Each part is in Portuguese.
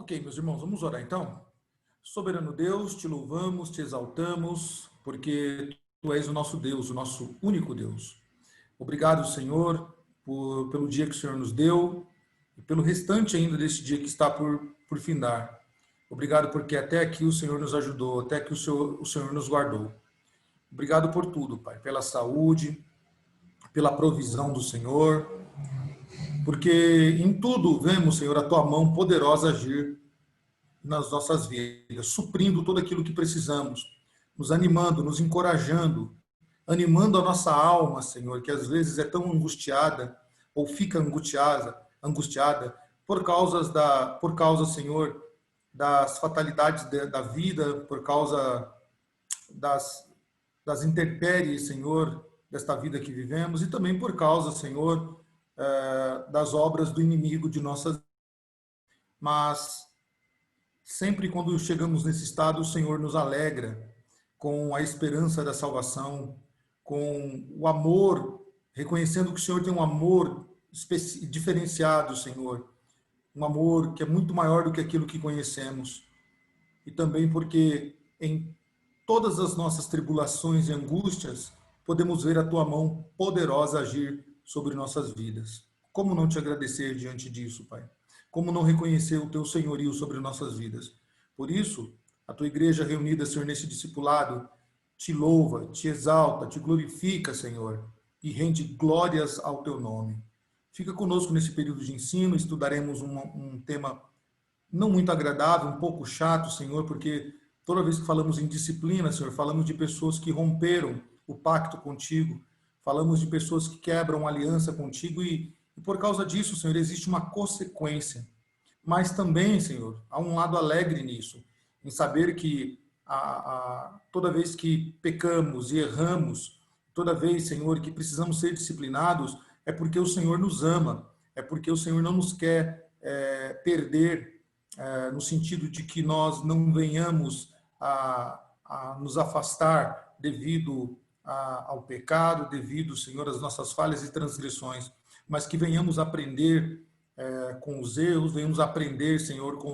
Ok, meus irmãos, vamos orar então? Soberano Deus, te louvamos, te exaltamos, porque tu és o nosso Deus, o nosso único Deus. Obrigado, Senhor, pelo dia que o Senhor nos deu e pelo restante ainda desse dia que está por findar. Obrigado porque até aqui o Senhor nos ajudou, até que o Senhor nos guardou. Obrigado por tudo, Pai, pela saúde, pela provisão do Senhor, porque em tudo vemos, Senhor, a tua mão poderosa agir nas nossas vidas, suprindo tudo aquilo que precisamos, nos animando, nos encorajando, animando a nossa alma, Senhor, que às vezes é tão angustiada ou fica angustiada por causa, Senhor, das fatalidades da vida, por causa das, das intempéries, Senhor, desta vida que vivemos e também por causa, Senhor, das obras do inimigo de nossas vidas. Mas sempre quando chegamos nesse estado, o Senhor nos alegra com a esperança da salvação, com o amor, reconhecendo que o Senhor tem um amor diferenciado, Senhor, um amor que é muito maior do que aquilo que conhecemos. E também porque em todas as nossas tribulações e angústias, podemos ver a tua mão poderosa agir sobre nossas vidas. Como não te agradecer diante disso, Pai? Como não reconhecer o teu senhorio sobre nossas vidas? Por isso, a tua igreja reunida, Senhor, nesse discipulado, te louva, te exalta, te glorifica, Senhor, e rende glórias ao teu nome. Fica conosco nesse período de ensino, estudaremos um tema não muito agradável, um pouco chato, Senhor, porque toda vez que falamos em disciplina, Senhor, falamos de pessoas que romperam o pacto contigo, falamos de pessoas que quebram aliança contigo e por causa disso, Senhor, existe uma consequência. Mas também, Senhor, há um lado alegre nisso, em saber que toda vez que pecamos e erramos, toda vez, Senhor, que precisamos ser disciplinados, é porque o Senhor nos ama, é porque o Senhor não nos quer perder, no sentido de que nós não venhamos a nos afastar devido ao pecado, devido, Senhor, às nossas falhas e transgressões, mas que venhamos aprender com os erros, venhamos aprender, Senhor, com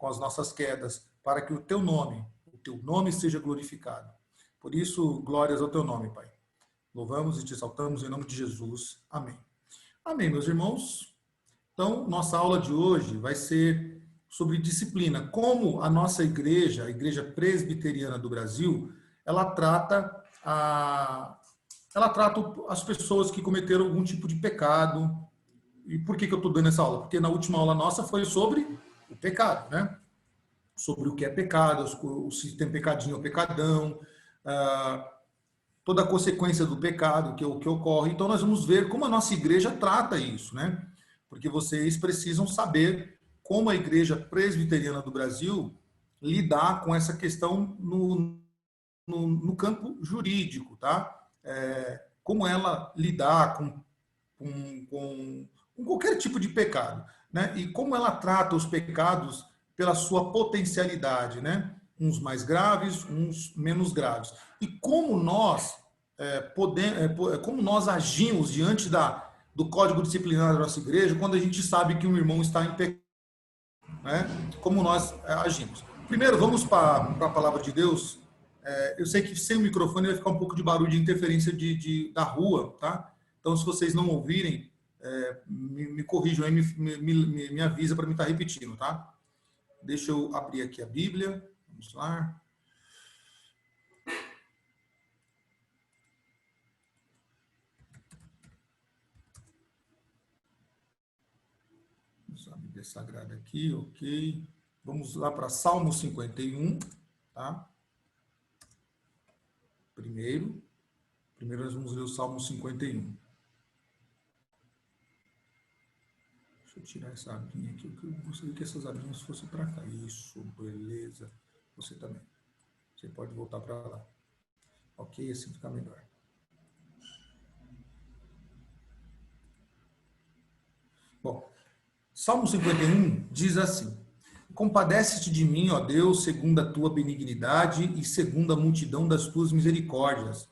as nossas quedas, para que o teu nome seja glorificado. Por isso, glórias ao teu nome, Pai. Louvamos e te exaltamos em nome de Jesus. Amém. Amém, meus irmãos. Então, nossa aula de hoje vai ser sobre disciplina. Como a nossa igreja, a Igreja Presbiteriana do Brasil, ela trata as pessoas que cometeram algum tipo de pecado. E por que eu estou dando essa aula? Porque na última aula nossa foi sobre o pecado, né? Sobre o que é pecado, se tem pecadinho ou pecadão, toda a consequência do pecado que ocorre. Então, nós vamos ver como a nossa igreja trata isso, né? Porque vocês precisam saber como a Igreja Presbiteriana do Brasil lidar com essa questão no campo jurídico, tá? Como ela lidar com qualquer tipo de pecado, né? E como ela trata os pecados pela sua potencialidade, né? Uns mais graves, uns menos graves. E como nós como nós agimos diante do código disciplinar da nossa igreja quando a gente sabe que um irmão está em pecado, né? Como nós agimos. Primeiro, vamos para a palavra de Deus. Eu sei que sem o microfone vai ficar um pouco de barulho de interferência da rua, tá? Então, se vocês não ouvirem, me corrijam aí, me avisa para me estar repetindo, tá? Deixa eu abrir aqui a Bíblia. Vamos lá. Vamos a Bíblia Sagrada aqui, ok. Vamos lá para Salmo 51, tá? Primeiro nós vamos ler o Salmo 51. Deixa eu tirar essa abinha aqui, porque eu gostaria que essas abinhas fossem para cá. Isso, beleza. Você também. Você pode voltar para lá. Ok, assim fica melhor. Bom, Salmo 51 diz assim: compadece-te de mim, ó Deus, segundo a tua benignidade e segundo a multidão das tuas misericórdias.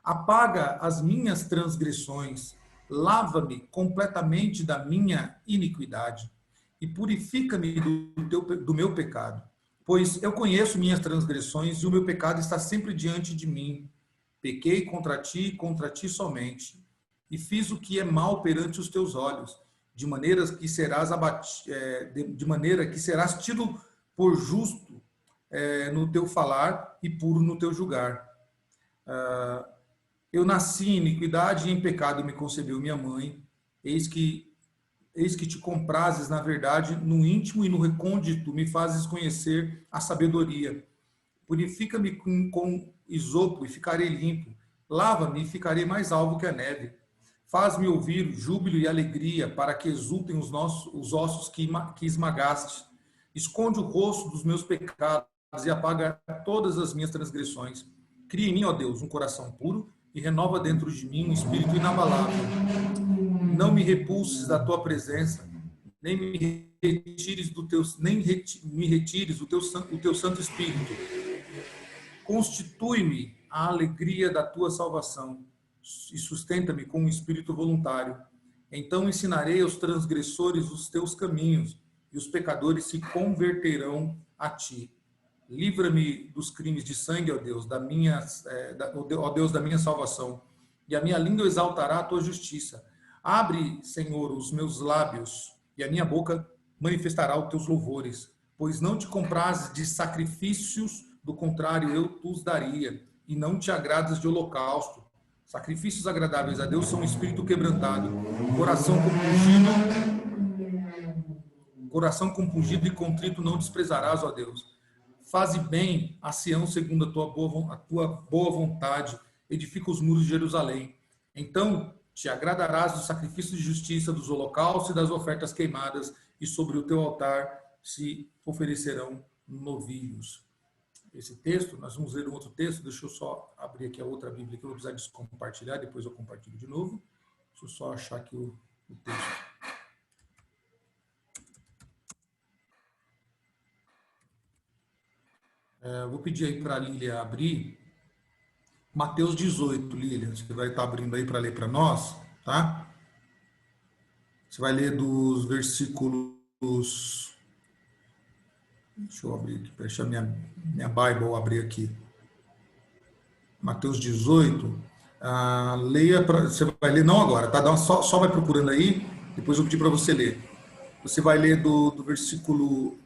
Apaga as minhas transgressões, lava-me completamente da minha iniquidade e purifica-me do meu pecado. Pois eu conheço minhas transgressões e o meu pecado está sempre diante de mim. Pequei contra ti somente, e fiz o que é mal perante os teus olhos, de maneira que serás de maneira que serás tido por justo no teu falar e puro no teu julgar. Eu nasci em iniquidade e em pecado me concebeu minha mãe. Eis que Eis que te comprases, na verdade, no íntimo e no recôndito, me fazes conhecer a sabedoria. Purifica-me com isopo e ficarei limpo. Lava-me e ficarei mais alvo que a neve. Faz-me ouvir júbilo e alegria, para que exultem os ossos que esmagaste. Esconde o rosto dos meus pecados e apaga todas as minhas transgressões. Cria em mim, ó Deus, um coração puro e renova dentro de mim um espírito inabalável. Não me repulses da tua presença, nem me retires me retires o teu Santo Espírito. Constitui-me a alegria da tua salvação e sustenta-me com um espírito voluntário. Então ensinarei aos transgressores os teus caminhos e os pecadores se converterão a ti. Livra-me dos crimes de sangue, ó Deus, ó Deus da minha salvação, e a minha língua exaltará a tua justiça. Abre, Senhor, os meus lábios, e a minha boca manifestará os teus louvores, pois não te comprases de sacrifícios, do contrário eu os daria, e não te agradas de holocausto. Sacrifícios agradáveis a Deus são um espírito quebrantado, coração compungido e contrito não desprezarás, ó Deus. Faze bem a Sião segundo a tua boa vontade, edifica os muros de Jerusalém. Então te agradarás dos sacrifícios de justiça, dos holocaustos e das ofertas queimadas, e sobre o teu altar se oferecerão novilhos. Esse texto, nós vamos ler um outro texto, deixa eu só abrir aqui a outra Bíblia, que eu vou precisar descompartilhar, depois eu compartilho de novo. Deixa eu só achar aqui o texto. Vou pedir aí para a Lília abrir Mateus 18, Lília. Você vai estar abrindo aí para ler para nós, tá? Você vai ler dos versículos. Deixa eu abrir aqui, deixa minha Bible abrir aqui. Mateus 18. Leia você vai ler, não agora, tá? Só vai procurando aí, depois eu vou pedir para você ler. Você vai ler do versículo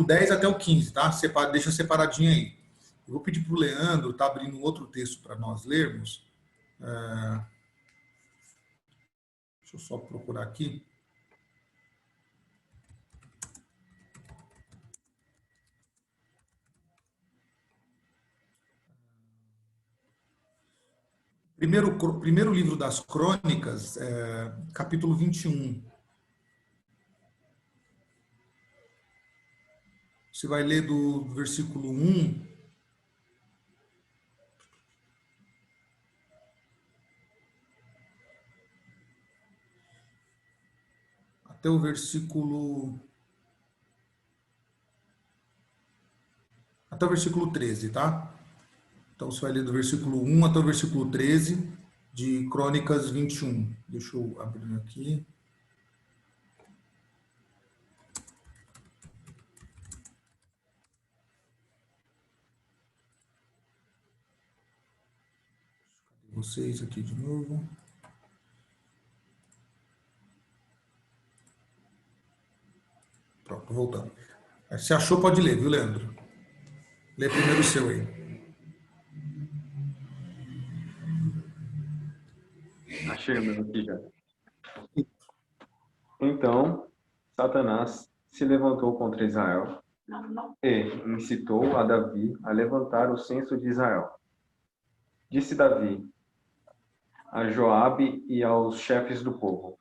10 até o 15, tá? Deixa separadinho aí. Eu vou pedir para o Leandro, tá abrindo um outro texto para nós lermos. Deixa eu só procurar aqui. Primeiro livro das Crônicas, capítulo 21. Você vai ler do versículo 1 até o versículo 13, tá? Então você vai ler do versículo 1 até o versículo 13 de Crônicas 21. Deixa eu abrir aqui. Vocês aqui de novo. Pronto, voltando. Se achou, pode ler, viu, Leandro? Lê primeiro o seu aí. Achei o meu aqui já. Então, Satanás se levantou contra Israel e incitou a Davi a levantar o censo de Israel. Disse Davi a Joabe e aos chefes do povo: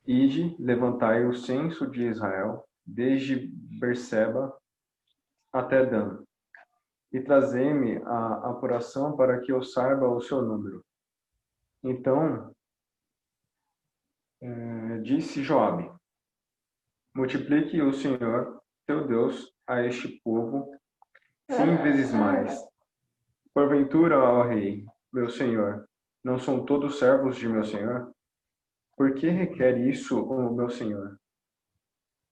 Ide, levantai o censo de Israel, desde Berseba até Dan, e trazei-me a apuração para que eu saiba o seu número. Então, disse Joabe: Multiplique o Senhor, teu Deus, a este povo 100 vezes mais. Porventura, ó rei, meu senhor, não são todos servos de meu senhor? Por que requer isso o meu senhor?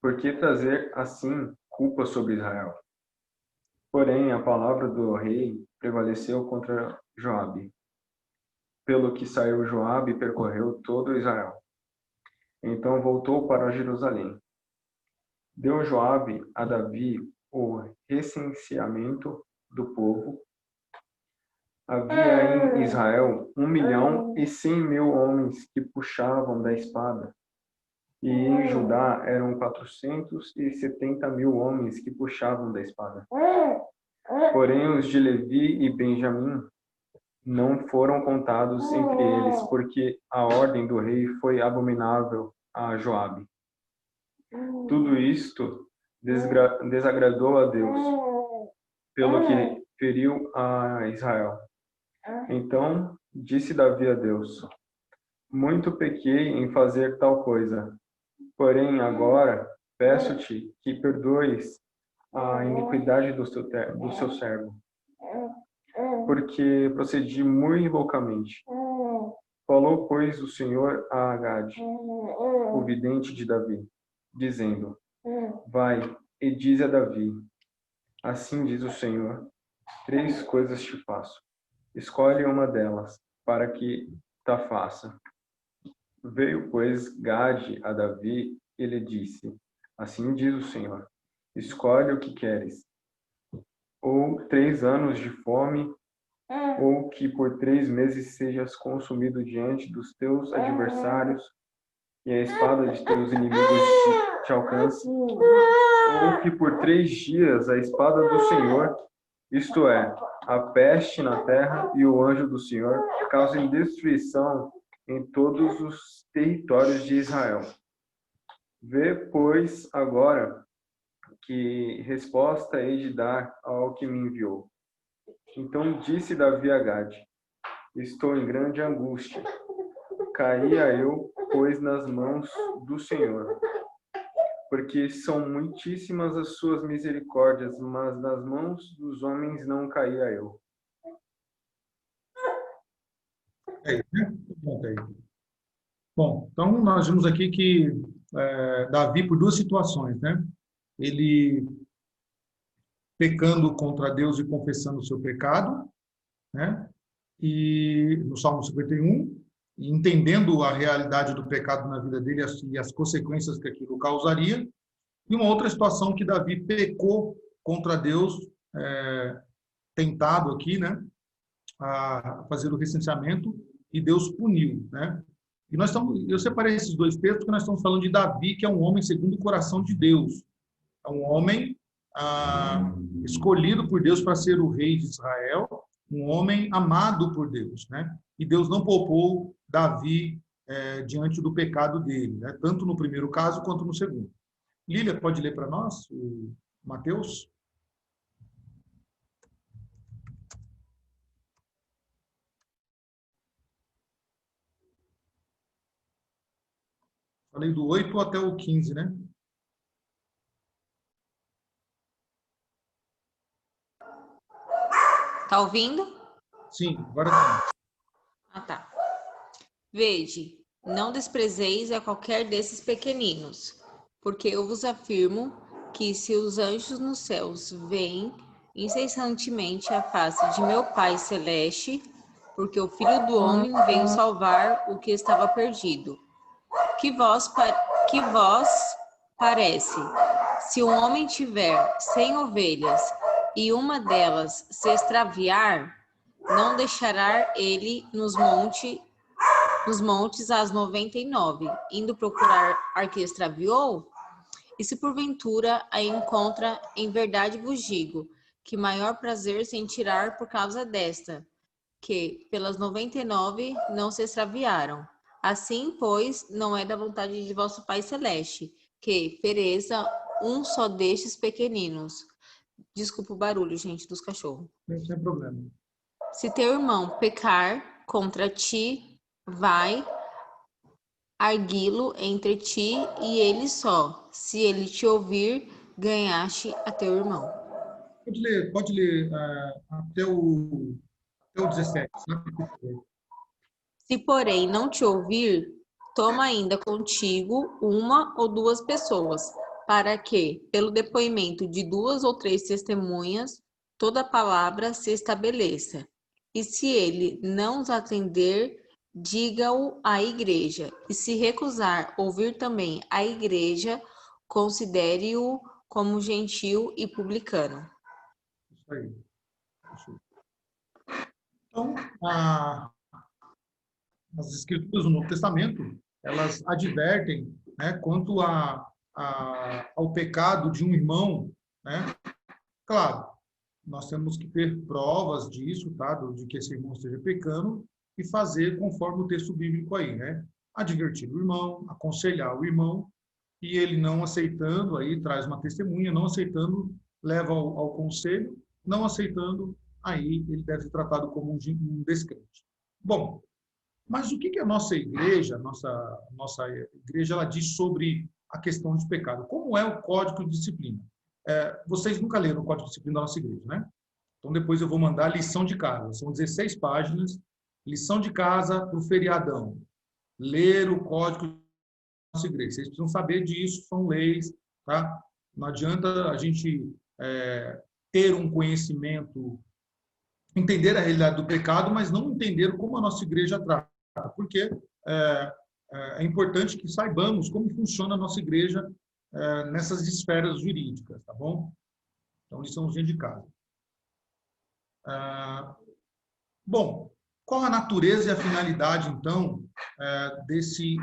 Por que trazer assim culpa sobre Israel? Porém, a palavra do rei prevaleceu contra Joabe, pelo que saiu Joabe e percorreu todo Israel. Então voltou para Jerusalém. Deu Joabe a Davi o recenseamento do povo. Havia em Israel 1.100.000 homens que puxavam da espada, e em Judá eram 470.000 homens que puxavam da espada. Porém, os de Levi e Benjamim não foram contados entre eles, porque a ordem do rei foi abominável a Joabe. Tudo isto desagradou a Deus, pelo que feriu a Israel. Então disse Davi a Deus: muito pequei em fazer tal coisa, porém agora peço-te que perdoes a iniquidade do seu servo, porque procedi muito loucamente. Falou, pois, o Senhor a Agade, o vidente de Davi, dizendo: vai e dize a Davi: assim diz o Senhor, 3 coisas te faço. Escolhe uma delas, para que ta faça. Veio, pois, Gade a Davi e lhe disse: assim diz o Senhor, escolhe o que queres. Ou 3 anos de fome, ou que por 3 meses sejas consumido diante dos teus adversários, e a espada de teus inimigos te alcance, ou que por 3 dias a espada do Senhor, isto é, a peste na terra e o anjo do Senhor, causem destruição em todos os territórios de Israel. Vê, pois, agora que resposta hei de dar ao que me enviou. Então disse Davi a Gade: estou em grande angústia. Caía eu, pois, nas mãos do Senhor, porque são muitíssimas as suas misericórdias, mas nas mãos dos homens não caía eu. É isso, né? Bom, tá aí. Bom, então nós vimos aqui que Davi, por duas situações, né? Ele pecando contra Deus e confessando o seu pecado, né? E no Salmo 51, e entendendo a realidade do pecado na vida dele e as consequências que aquilo causaria. E uma outra situação que Davi pecou contra Deus, tentado aqui, né? A fazer o recenseamento, e Deus puniu, né? E eu separei esses dois textos porque nós estamos falando de Davi, que é um homem segundo o coração de Deus. É um homem escolhido por Deus para ser o rei de Israel, um homem amado por Deus, né? E Deus não poupou Davi diante do pecado dele, né? Tanto no primeiro caso quanto no segundo. Lília, pode ler para nós o Mateus? Falei do 8 até o 15, né? Tá ouvindo? Sim, agora sim. Ah, tá. Vede, não desprezeis a qualquer desses pequeninos, porque eu vos afirmo que se os anjos nos céus veem incessantemente a face de meu Pai Celeste, porque o Filho do Homem veio salvar o que estava perdido. Que vós parece, se um homem tiver 100 ovelhas e uma delas se extraviar, não deixará ele nos montes as 99, indo procurar a que extraviou? E se porventura a encontra, em verdade vos digo, que maior prazer sentirá por causa desta, que pelas 99 não se extraviaram. Assim, pois, não é da vontade de vosso Pai Celeste, que pereça um só destes pequeninos. Desculpa o barulho, gente, dos cachorros. Sem problema. Se teu irmão pecar contra ti, vai arguí-lo entre ti e ele só. Se ele te ouvir, ganhaste a teu irmão. Pode ler até o 17, sabe? Se, porém, não te ouvir, toma ainda contigo uma ou duas pessoas, para que, pelo depoimento de 2 ou 3 testemunhas, toda palavra se estabeleça. E se ele não os atender, diga-o à igreja. E se recusar ouvir também a igreja, considere-o como gentil e publicano. Isso aí. Então, as Escrituras do Novo Testamento, elas advertem, né, quanto ao pecado de um irmão, né? Claro, nós temos que ter provas disso, tá? De que esse irmão esteja pecando e fazer conforme o texto bíblico aí, né? Advertir o irmão, aconselhar o irmão, e ele não aceitando, aí traz uma testemunha, não aceitando, leva ao conselho, não aceitando, aí ele deve ser tratado como um descrente. Bom, mas o que a nossa igreja, nossa igreja, ela diz sobre a questão de pecado? Como é o Código de Disciplina? Vocês nunca leram o Código de Disciplina da nossa igreja, né? Então, depois eu vou mandar a lição de casa. São 16 páginas. Lição de casa para o feriadão. Ler o Código da nossa igreja. Vocês precisam saber disso, são leis, tá? Não adianta a gente ter um conhecimento, entender a realidade do pecado, mas não entender como a nossa igreja trata. Porque é importante que saibamos como funciona a nossa igreja nessas esferas jurídicas, tá bom? Então, liçãozinha de casa. Bom, qual a natureza e a finalidade, então, desse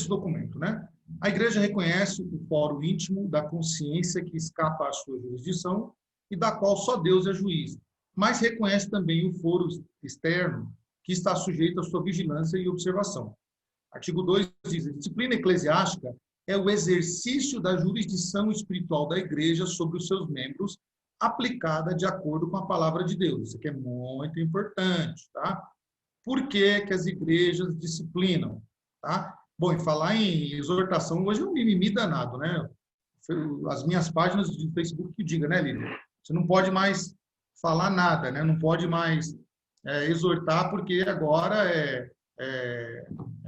documento, né? A igreja reconhece o fórum íntimo da consciência que escapa à sua jurisdição e da qual só Deus é juiz, mas reconhece também o foro externo que está sujeito à sua vigilância e observação. Artigo 2 diz: a disciplina eclesiástica é o exercício da jurisdição espiritual da igreja sobre os seus membros, aplicada de acordo com a palavra de Deus. Isso aqui é muito importante, tá? Por que as igrejas disciplinam, tá? Bom, em falar em exortação, hoje é um mimimi danado, né? As minhas páginas de Facebook que diga, né, Lívia? Você não pode mais falar nada, né? Não pode mais exortar, porque agora é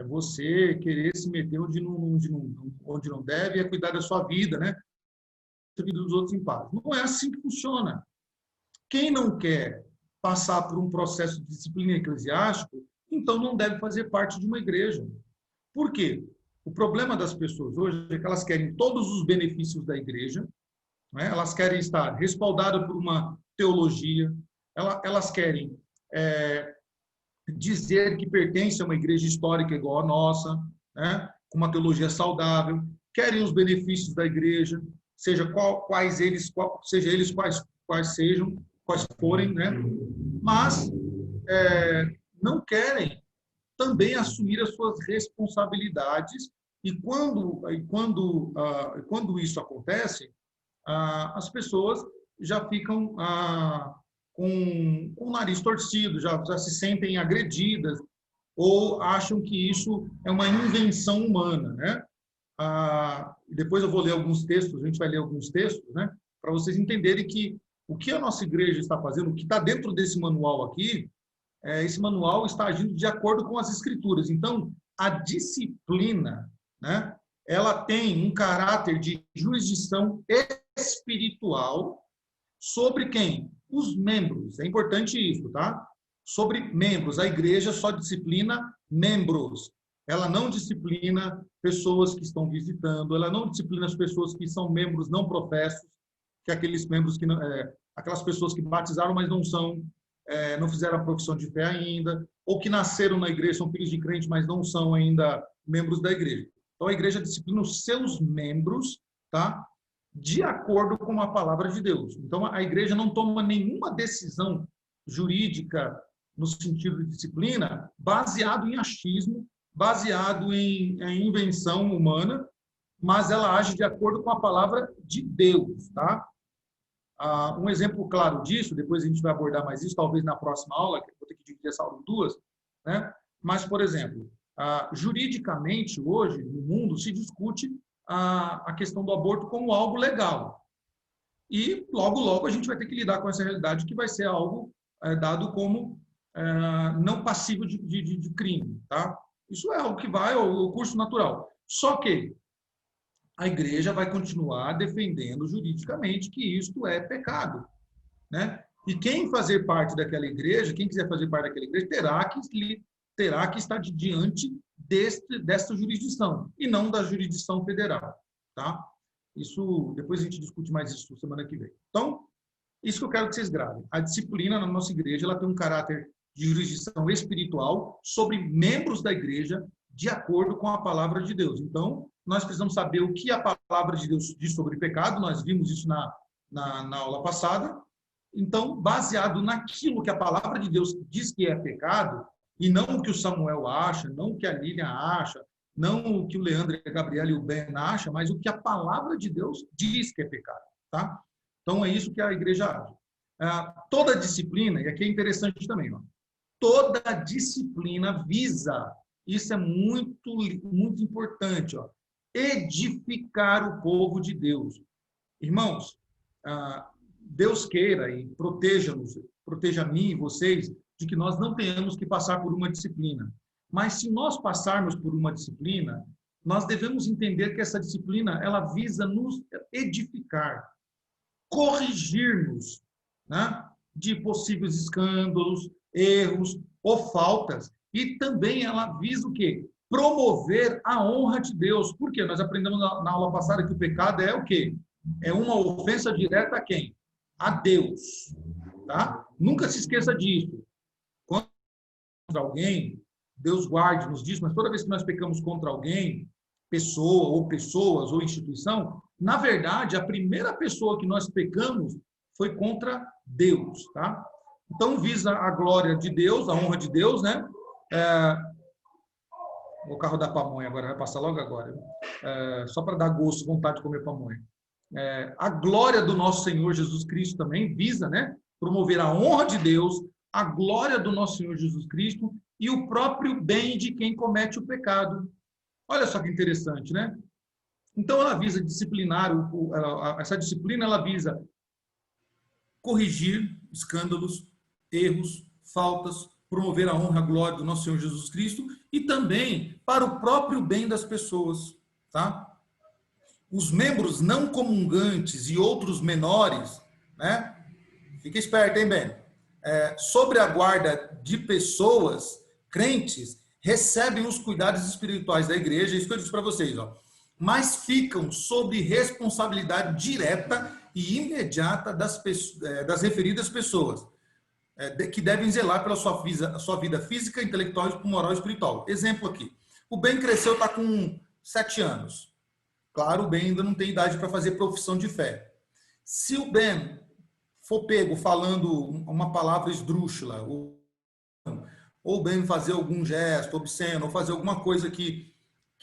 você querer se meter onde não deve, é cuidar da sua vida, né? A vida dos outros em paz. Não é assim que funciona. Quem não quer passar por um processo de disciplina eclesiástico, então não deve fazer parte de uma igreja. Por quê? O problema das pessoas hoje é que elas querem todos os benefícios da igreja, né? Elas querem estar respaldadas por uma teologia, elas querem dizer que pertence a uma igreja histórica igual a nossa, né? Com uma teologia saudável, querem os benefícios da igreja, seja quais sejam, quais forem, né? Mas não querem também assumir as suas responsabilidades, e quando isso acontece, as pessoas já ficam com o nariz torcido, já se sentem agredidas, ou acham que isso é uma invenção humana, né? Depois eu vou ler alguns textos, a gente vai ler alguns textos, né? Para vocês entenderem que o que a nossa igreja está fazendo, o que está dentro desse manual aqui, esse manual está agindo de acordo com as Escrituras. Então, a disciplina, né? Ela tem um caráter de jurisdição espiritual sobre quem? Os membros. É importante isso, tá? Sobre membros. A igreja só disciplina membros. Ela não disciplina pessoas que estão visitando, ela não disciplina as pessoas que são membros não professos, que é aqueles membros que não, aquelas pessoas que batizaram, mas não fizeram a profissão de fé ainda, ou que nasceram na igreja, são filhos de crente, mas não são ainda membros da igreja. Então a igreja disciplina os seus membros, tá? De acordo com a palavra de Deus. Então a igreja não toma nenhuma decisão jurídica no sentido de disciplina baseado em achismo, baseado em invenção humana, mas ela age de acordo com a palavra de Deus, tá? Um exemplo claro disso, depois a gente vai abordar mais isso, talvez na próxima aula, que eu vou ter que dividir essa aula em duas, né? Mas, por exemplo, juridicamente, hoje, no mundo, se discute a questão do aborto como algo legal. E, logo, logo, a gente vai ter que lidar com essa realidade, que vai ser algo dado como não passível de crime, tá? Isso é algo que vai ao curso natural. Só que a igreja vai continuar defendendo juridicamente que isto é pecado, né? E quem fazer parte daquela igreja, quem quiser fazer parte daquela igreja, terá que estar diante desta jurisdição, e não da jurisdição federal, tá? Isso, depois a gente discute mais isso semana que vem. Então, isso que eu quero que vocês gravem. A disciplina na nossa igreja, ela tem um caráter de jurisdição espiritual sobre membros da igreja, de acordo com a palavra de Deus. Então, nós precisamos saber o que a palavra de Deus diz sobre pecado, nós vimos isso na aula passada. Então, baseado naquilo que a palavra de Deus diz que é pecado, e não o que o Samuel acha, não o que a Lilian acha, não o que o Leandro, a Gabriela e o Ben acham, mas o que a palavra de Deus diz que é pecado, tá? Então, é isso que a igreja age. Toda disciplina, e aqui é interessante também, ó, toda disciplina visa, isso é muito, muito importante, ó, edificar o povo de Deus. Irmãos, Deus queira e proteja-nos, proteja a mim e vocês, de que nós não tenhamos que passar por uma disciplina. Mas se nós passarmos por uma disciplina, nós devemos entender que essa disciplina, ela visa nos edificar, corrigir-nos, né, de possíveis escândalos, erros ou faltas. E também ela visa o quê? Promover a honra de Deus. Por quê? Nós aprendemos na aula passada que o pecado é o quê? É uma ofensa direta a quem? A Deus. Tá? Nunca se esqueça disso. Quando contra alguém, Deus guarde-nos disso, mas toda vez que nós pecamos contra alguém, pessoa ou pessoas ou instituição, na verdade, a primeira pessoa que nós pecamos foi contra Deus, tá? Então, visa a glória de Deus, a honra de Deus, né? O carro da pamonha agora, vai passar logo agora. Só para dar gosto, vontade de comer pamonha. A glória do nosso Senhor Jesus Cristo também visa, né? Promover a honra de Deus, a glória do nosso Senhor Jesus Cristo e o próprio bem de quem comete o pecado. Olha só que interessante, né? Então, ela visa disciplinar, essa disciplina, ela visa corrigir escândalos, erros, faltas, promover a honra e a glória do nosso Senhor Jesus Cristo e também para o próprio bem das pessoas, tá? Os membros não comungantes e outros menores, né? Fica esperto, hein, Ben? Sobre a guarda de pessoas crentes, recebem os cuidados espirituais da igreja, isso que eu disse para vocês, ó, mas ficam sob responsabilidade direta e imediata das referidas pessoas, que devem zelar pela sua vida física, intelectual, moral e espiritual. Exemplo aqui. O Ben cresceu, está com 7 anos. Claro, o Ben ainda não tem idade para fazer profissão de fé. Se o Ben for pego falando uma palavra esdrúxula, ou bem fazer algum gesto obsceno, ou fazer alguma coisa que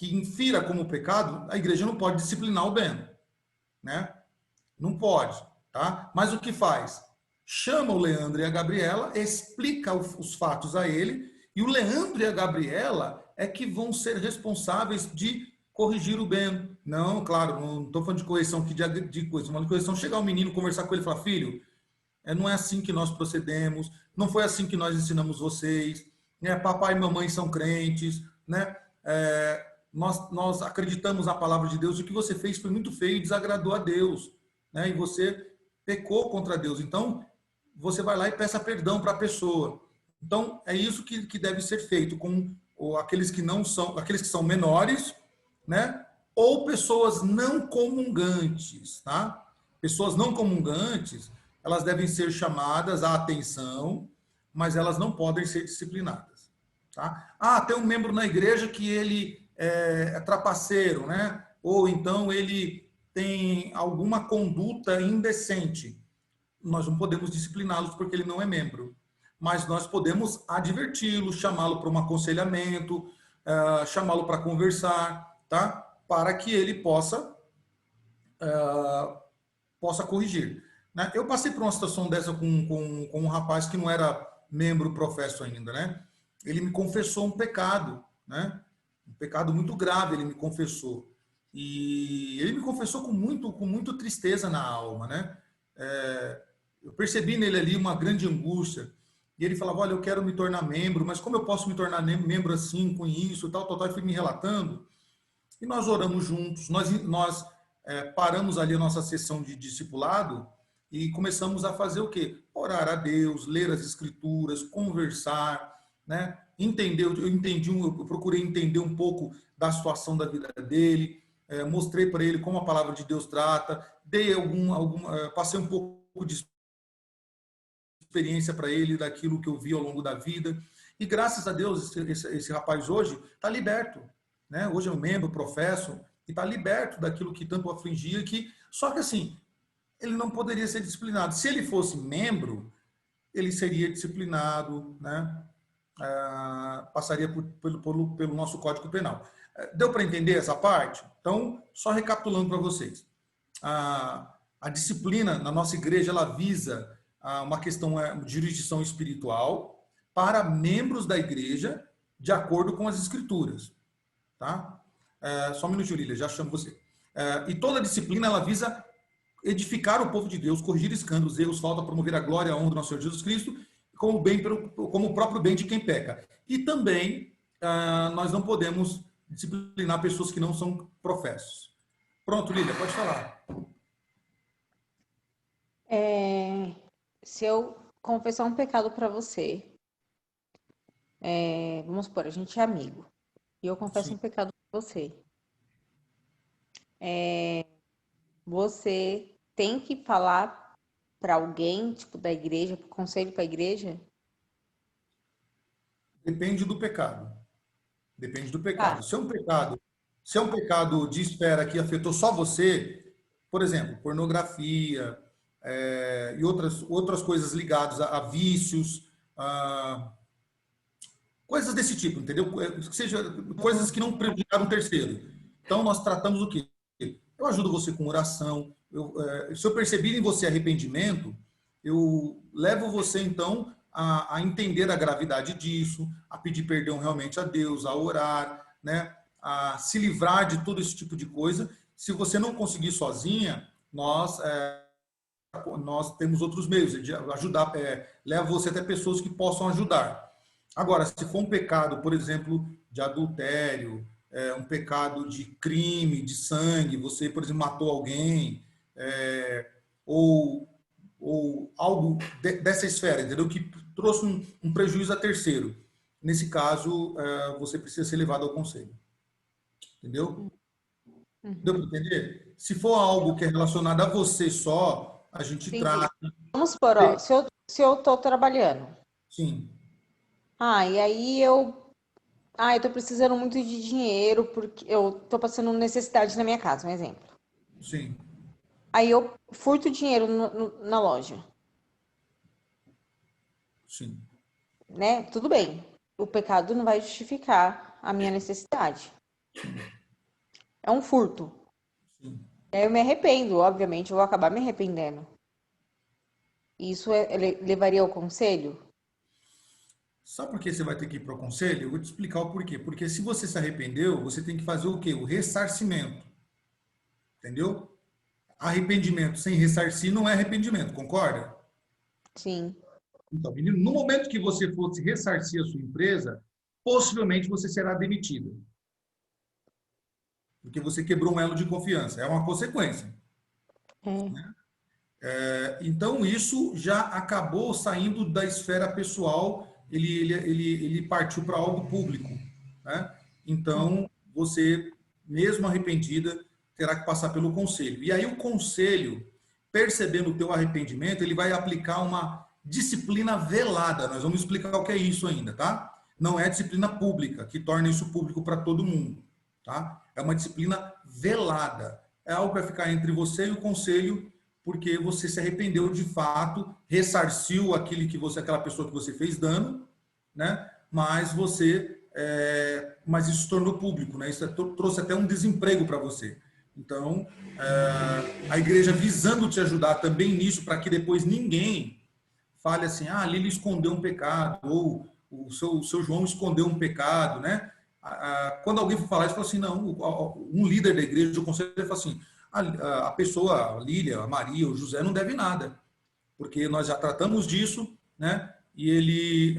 infira como pecado, a igreja não pode disciplinar o Ben, né? Não pode, tá? Mas o que faz? Chama o Leandro e a Gabriela, explica os fatos a ele, e o Leandro e a Gabriela é que vão ser responsáveis de corrigir o Ben. Não, claro, não estou falando de correção aqui de coisa, mas de correção, chegar o menino, conversar com ele e falar, filho, não é assim que nós procedemos, não foi assim que nós ensinamos vocês, né? Papai e mamãe são crentes, né? Nós acreditamos na palavra de Deus, o que você fez foi muito feio, desagradou a Deus, né? E você pecou contra Deus, então você vai lá e peça perdão para a pessoa. Então é isso que deve ser feito com aqueles que são menores, né? Ou pessoas não comungantes, tá? Pessoas não comungantes, elas devem ser chamadas à atenção, mas elas não podem ser disciplinadas. Tá? Tem um membro na igreja que ele é trapaceiro, né? Ou então ele tem alguma conduta indecente. Nós não podemos discipliná-los porque ele não é membro. Mas nós podemos adverti-lo, chamá-lo para um aconselhamento, chamá-lo para conversar, tá? Para que ele possa corrigir. Eu passei por uma situação dessa com um rapaz que não era membro professo ainda, né? Ele me confessou um pecado, né? Um pecado muito grave, ele me confessou. E ele me confessou com muito tristeza na alma, né? Eu percebi nele ali uma grande angústia. E ele falava, olha, eu quero me tornar membro, mas como eu posso me tornar membro assim, com isso, tal, e fui me relatando. E nós oramos juntos, nós paramos ali a nossa sessão de discipulado e começamos a fazer o quê? Orar a Deus, ler as escrituras, conversar, né? Entender, eu procurei entender um pouco da situação da vida dele, mostrei para ele como a palavra de Deus trata, passei um pouco de experiência para ele daquilo que eu vi ao longo da vida. E graças a Deus, esse rapaz hoje está liberto, né? Hoje é um membro, professo, e está liberto daquilo que tanto o afligia. Só que assim, ele não poderia ser disciplinado. Se ele fosse membro, ele seria disciplinado, né? Passaria pelo nosso Código Penal. Deu para entender essa parte? Então, só recapitulando para vocês. A disciplina na nossa igreja, ela visa uma questão de jurisdição espiritual para membros da igreja, de acordo com as escrituras. Tá? Só um minutinho, Lília, já chamo você. E toda disciplina, ela visa edificar o povo de Deus, corrigir escândalos, erros, falta, promover a glória e a honra do nosso Senhor Jesus Cristo, como o próprio bem de quem peca. E também, nós não podemos disciplinar pessoas que não são professos. Pronto, Lília, pode falar. Se eu confessar um pecado para você, vamos supor, a gente é amigo, e eu confesso um pecado para você. Você tem que falar para alguém, tipo, da igreja, para o conselho para a igreja? Depende do pecado. Depende do pecado. Se é um pecado de esfera que afetou só você, por exemplo, pornografia e outras coisas ligadas a vícios, coisas desse tipo, entendeu? Que seja coisas que não prejudicaram um terceiro. Então, nós tratamos o quê? Eu ajudo você com oração. Se eu perceber em você arrependimento, eu levo você, então, a entender a gravidade disso, a pedir perdão realmente a Deus, a orar, né? A se livrar de todo esse tipo de coisa. Se você não conseguir sozinha, nós temos outros meios de ajudar, leva você até pessoas que possam ajudar. Agora, se for um pecado, por exemplo, de adultério, um pecado de crime, de sangue, você, por exemplo, matou alguém, ou algo dessa esfera, entendeu? Que trouxe um prejuízo a terceiro. Nesse caso, você precisa ser levado ao conselho. Entendeu? Deu para entender? Se for algo que é relacionado a você só, a gente trata. Vamos supor, ó, se eu tô trabalhando. Sim. E aí eu tô precisando muito de dinheiro porque eu tô passando necessidade na minha casa, um exemplo. Sim. Aí eu furto dinheiro na loja. Sim. Né? Tudo bem. O pecado não vai justificar a minha necessidade. É um furto. Sim. Eu me arrependo, obviamente, eu vou acabar me arrependendo. Isso levaria ao conselho? Sabe por que você vai ter que ir para o conselho? Eu vou te explicar o porquê. Porque se você se arrependeu, você tem que fazer o quê? O ressarcimento. Entendeu? Arrependimento sem ressarcir não é arrependimento, concorda? Sim. Então, menino, no momento que você fosse ressarcir a sua empresa, possivelmente você será demitida. Porque você quebrou um elo de confiança. É uma consequência. Né? Então, isso já acabou saindo da esfera pessoal, ele partiu para algo público. Né? Então, você, mesmo arrependida, terá que passar pelo conselho. E aí o conselho, percebendo o teu arrependimento, ele vai aplicar uma disciplina velada. Nós vamos explicar o que é isso ainda, tá? Não é disciplina pública, que torna isso público para todo mundo, tá? É uma disciplina velada. É algo que vai ficar entre você e o conselho, porque você se arrependeu de fato, ressarciu aquela pessoa que você fez dano, né? Mas isso se tornou público, né? Isso trouxe até um desemprego para você. Então, a igreja visando te ajudar também nisso, para que depois ninguém fale assim, a Lília escondeu um pecado, ou o seu João escondeu um pecado, né? Quando alguém for falar isso, fala assim, não, um líder da igreja, o conselho, fala assim, a pessoa, a Lília, a Maria, o José não deve nada, porque nós já tratamos disso, né? e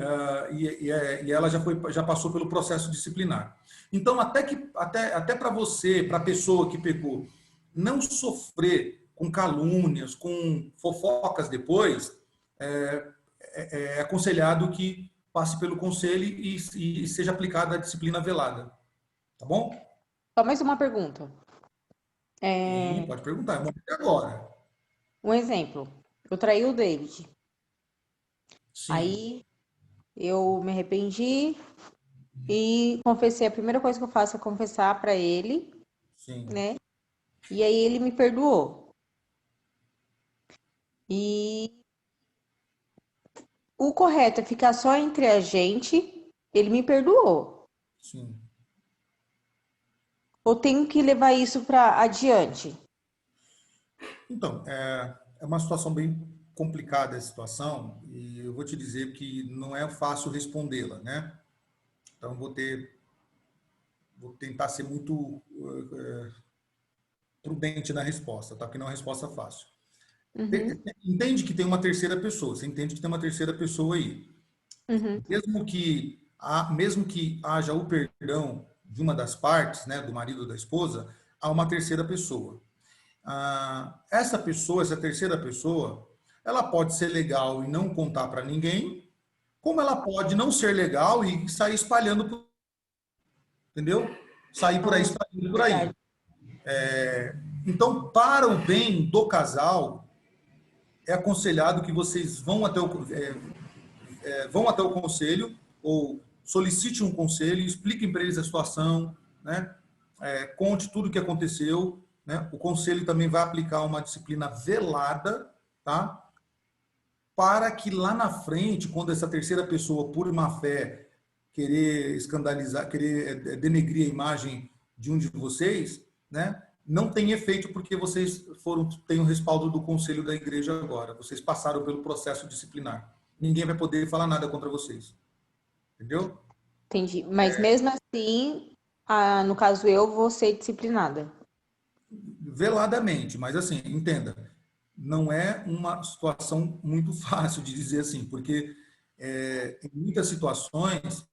ela já passou pelo processo disciplinar. Então, até para você, para a pessoa que pecou, não sofrer com calúnias, com fofocas depois, é aconselhado que passe pelo conselho e seja aplicada a disciplina velada. Tá bom? Só mais uma pergunta. Sim, pode perguntar. Vamos ver agora. Um exemplo. Eu traí o David. Sim. Aí eu me arrependi e confessei. A primeira coisa que eu faço é confessar para ele, Sim. né? E aí ele me perdoou. E o correto é ficar só entre a gente. Ele me perdoou. Sim. Ou tenho que levar isso para adiante? Então, é uma situação bem complicada a situação e eu vou te dizer que não é fácil respondê-la, né? Então, vou tentar ser muito prudente na resposta, tá? Porque não é uma resposta fácil. Uhum, Entende que tem uma terceira pessoa, você entende que tem uma terceira pessoa aí. uhum. Mesmo que haja o perdão de uma das partes, né, do marido ou da esposa, há uma terceira pessoa. Essa terceira pessoa, ela pode ser legal e não contar para ninguém, como ela pode não ser legal e sair espalhando, entendeu? Sair por aí, espalhando por aí. Verdade. Então, para o bem do casal, é aconselhado que vocês vão até o conselho ou solicite um conselho, expliquem para eles a situação, né? Conte tudo o que aconteceu, né? O conselho também vai aplicar uma disciplina velada, tá? Para que lá na frente, quando essa terceira pessoa, por má fé, querer escandalizar, querer denegrir a imagem de um de vocês, né? Não tem efeito porque vocês têm o respaldo do conselho da igreja agora. Vocês passaram pelo processo disciplinar. Ninguém vai poder falar nada contra vocês. Entendeu? Entendi. Mas mesmo assim, no caso eu vou ser disciplinada. Veladamente, mas assim, entenda, não é uma situação muito fácil de dizer assim, porque em muitas situações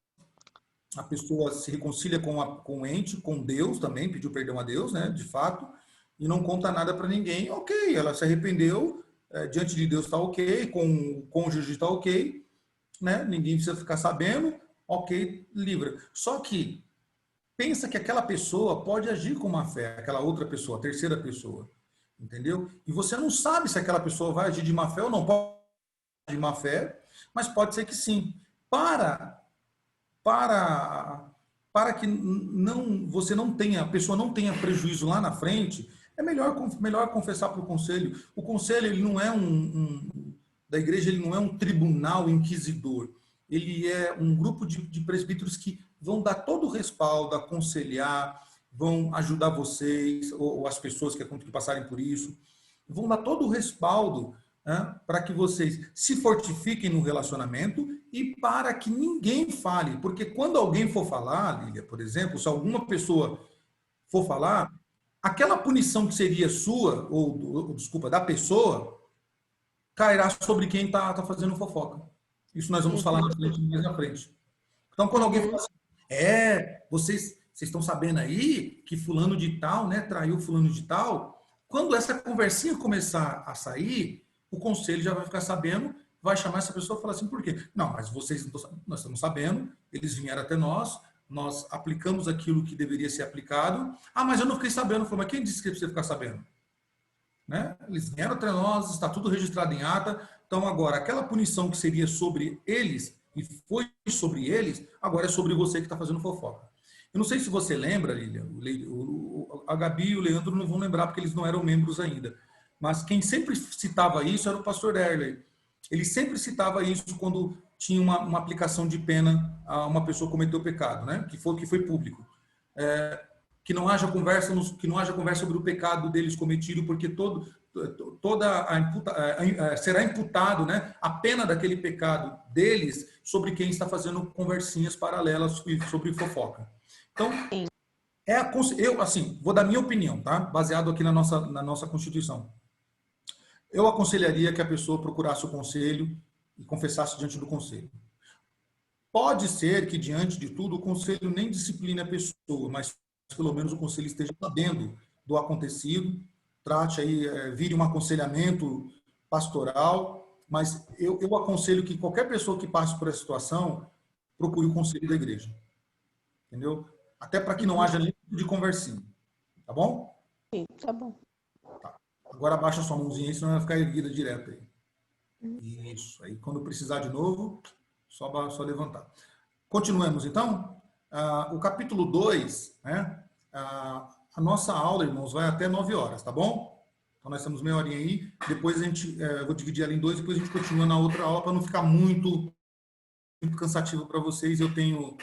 a pessoa se reconcilia com o ente, com Deus também, pediu perdão a Deus, né, de fato, e não conta nada para ninguém, ok, ela se arrependeu, diante de Deus está ok, com o cônjuge está ok, né, ninguém precisa ficar sabendo, ok, livra. Só que pensa que aquela pessoa pode agir com má fé, aquela outra pessoa, a terceira pessoa, entendeu? E você não sabe se aquela pessoa vai agir de má fé ou não, pode agir de má fé, mas pode ser que sim. Para para que você não tenha, a pessoa não tenha prejuízo lá na frente, é melhor confessar para o conselho. O conselho ele não é da igreja, ele não é um tribunal inquisidor. Ele é um grupo de presbíteros que vão dar todo o respaldo, aconselhar, vão ajudar vocês ou as pessoas que passarem por isso, vão dar todo o respaldo, né, para que vocês se fortifiquem no relacionamento e para que ninguém fale. Porque quando alguém for falar, Lília, por exemplo, se alguma pessoa for falar, aquela punição que seria sua, ou desculpa, da pessoa, cairá sobre quem está fazendo fofoca. Isso nós vamos falar mais na frente. Então, quando alguém fala assim, vocês estão sabendo aí que fulano de tal, né, traiu fulano de tal, quando essa conversinha começar a sair, o conselho já vai ficar sabendo, vai chamar essa pessoa e falar assim, por quê? Não, mas nós estamos sabendo, eles vieram até nós aplicamos aquilo que deveria ser aplicado. Ah, mas eu não fiquei sabendo. Falei, mas quem disse que você ficar sabendo? Né? Eles vieram até nós, está tudo registrado em ata. Então, agora, aquela punição que seria sobre eles, e foi sobre eles, agora é sobre você que está fazendo fofoca. Eu não sei se você lembra, Lília, a Gabi e o Leandro não vão lembrar, porque eles não eram membros ainda. Mas quem sempre citava isso era o pastor Erley. Ele sempre citava isso quando tinha uma aplicação de pena a uma pessoa cometeu pecado, né? Que foi público. Que não haja conversa sobre o pecado deles cometido, porque será imputado, né, a pena daquele pecado deles sobre quem está fazendo conversinhas paralelas sobre fofoca. Então, eu assim, vou dar minha opinião, tá? Baseado aqui na nossa Constituição. Eu aconselharia que a pessoa procurasse o conselho e confessasse diante do conselho. Pode ser que, diante de tudo, o conselho nem discipline a pessoa, mas pelo menos o conselho esteja sabendo do acontecido, trate aí, vire um aconselhamento pastoral, mas eu aconselho que qualquer pessoa que passe por essa situação procure o conselho da igreja, entendeu? Até para que não haja nenhum tipo de conversinha, tá bom? Sim, tá bom. Tá. Agora abaixa sua mãozinha aí, senão vai ficar erguida direto aí. Isso, aí quando precisar de novo, só levantar. Continuemos, então. O capítulo 2, né? A nossa aula, irmãos, vai até 9 horas, tá bom? Então, nós temos meia horinha aí. Depois eu vou dividir ela em dois, depois a gente continua na outra aula, para não ficar muito cansativo para vocês. Eu tenho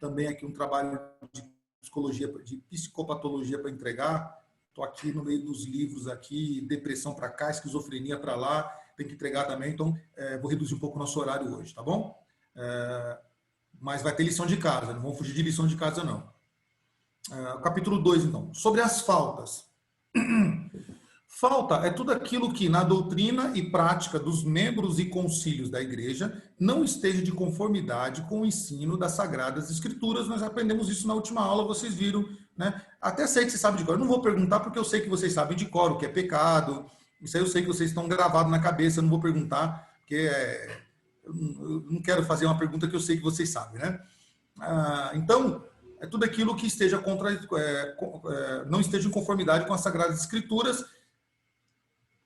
também aqui um trabalho de psicologia, de psicopatologia para entregar. Estou aqui no meio dos livros aqui, depressão para cá, esquizofrenia para lá, tem que entregar também, então vou reduzir um pouco o nosso horário hoje, tá bom? Mas vai ter lição de casa, não vamos fugir de lição de casa, não. Capítulo 2, então. Sobre as faltas. Falta é tudo aquilo que, na doutrina e prática dos membros e concílios da igreja, não esteja de conformidade com o ensino das Sagradas Escrituras. Nós aprendemos isso na última aula, vocês viram, né? Até sei que vocês sabem de cor. Eu não vou perguntar porque eu sei que vocês sabem de cor o que é pecado. Isso aí eu sei que vocês estão gravados na cabeça, eu não vou perguntar, porque eu não quero fazer uma pergunta que eu sei que vocês sabem, né? Então, é tudo aquilo que esteja não esteja em conformidade com as Sagradas Escrituras,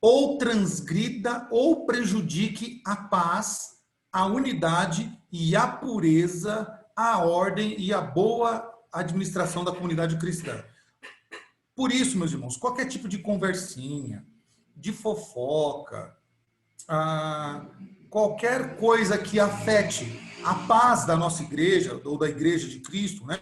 ou transgrida ou prejudique a paz, a unidade e a pureza, a ordem e a boa administração da comunidade cristã. Por isso, meus irmãos, qualquer tipo de conversinha, de fofoca, qualquer coisa que afete a paz da nossa igreja, ou da igreja de Cristo, né,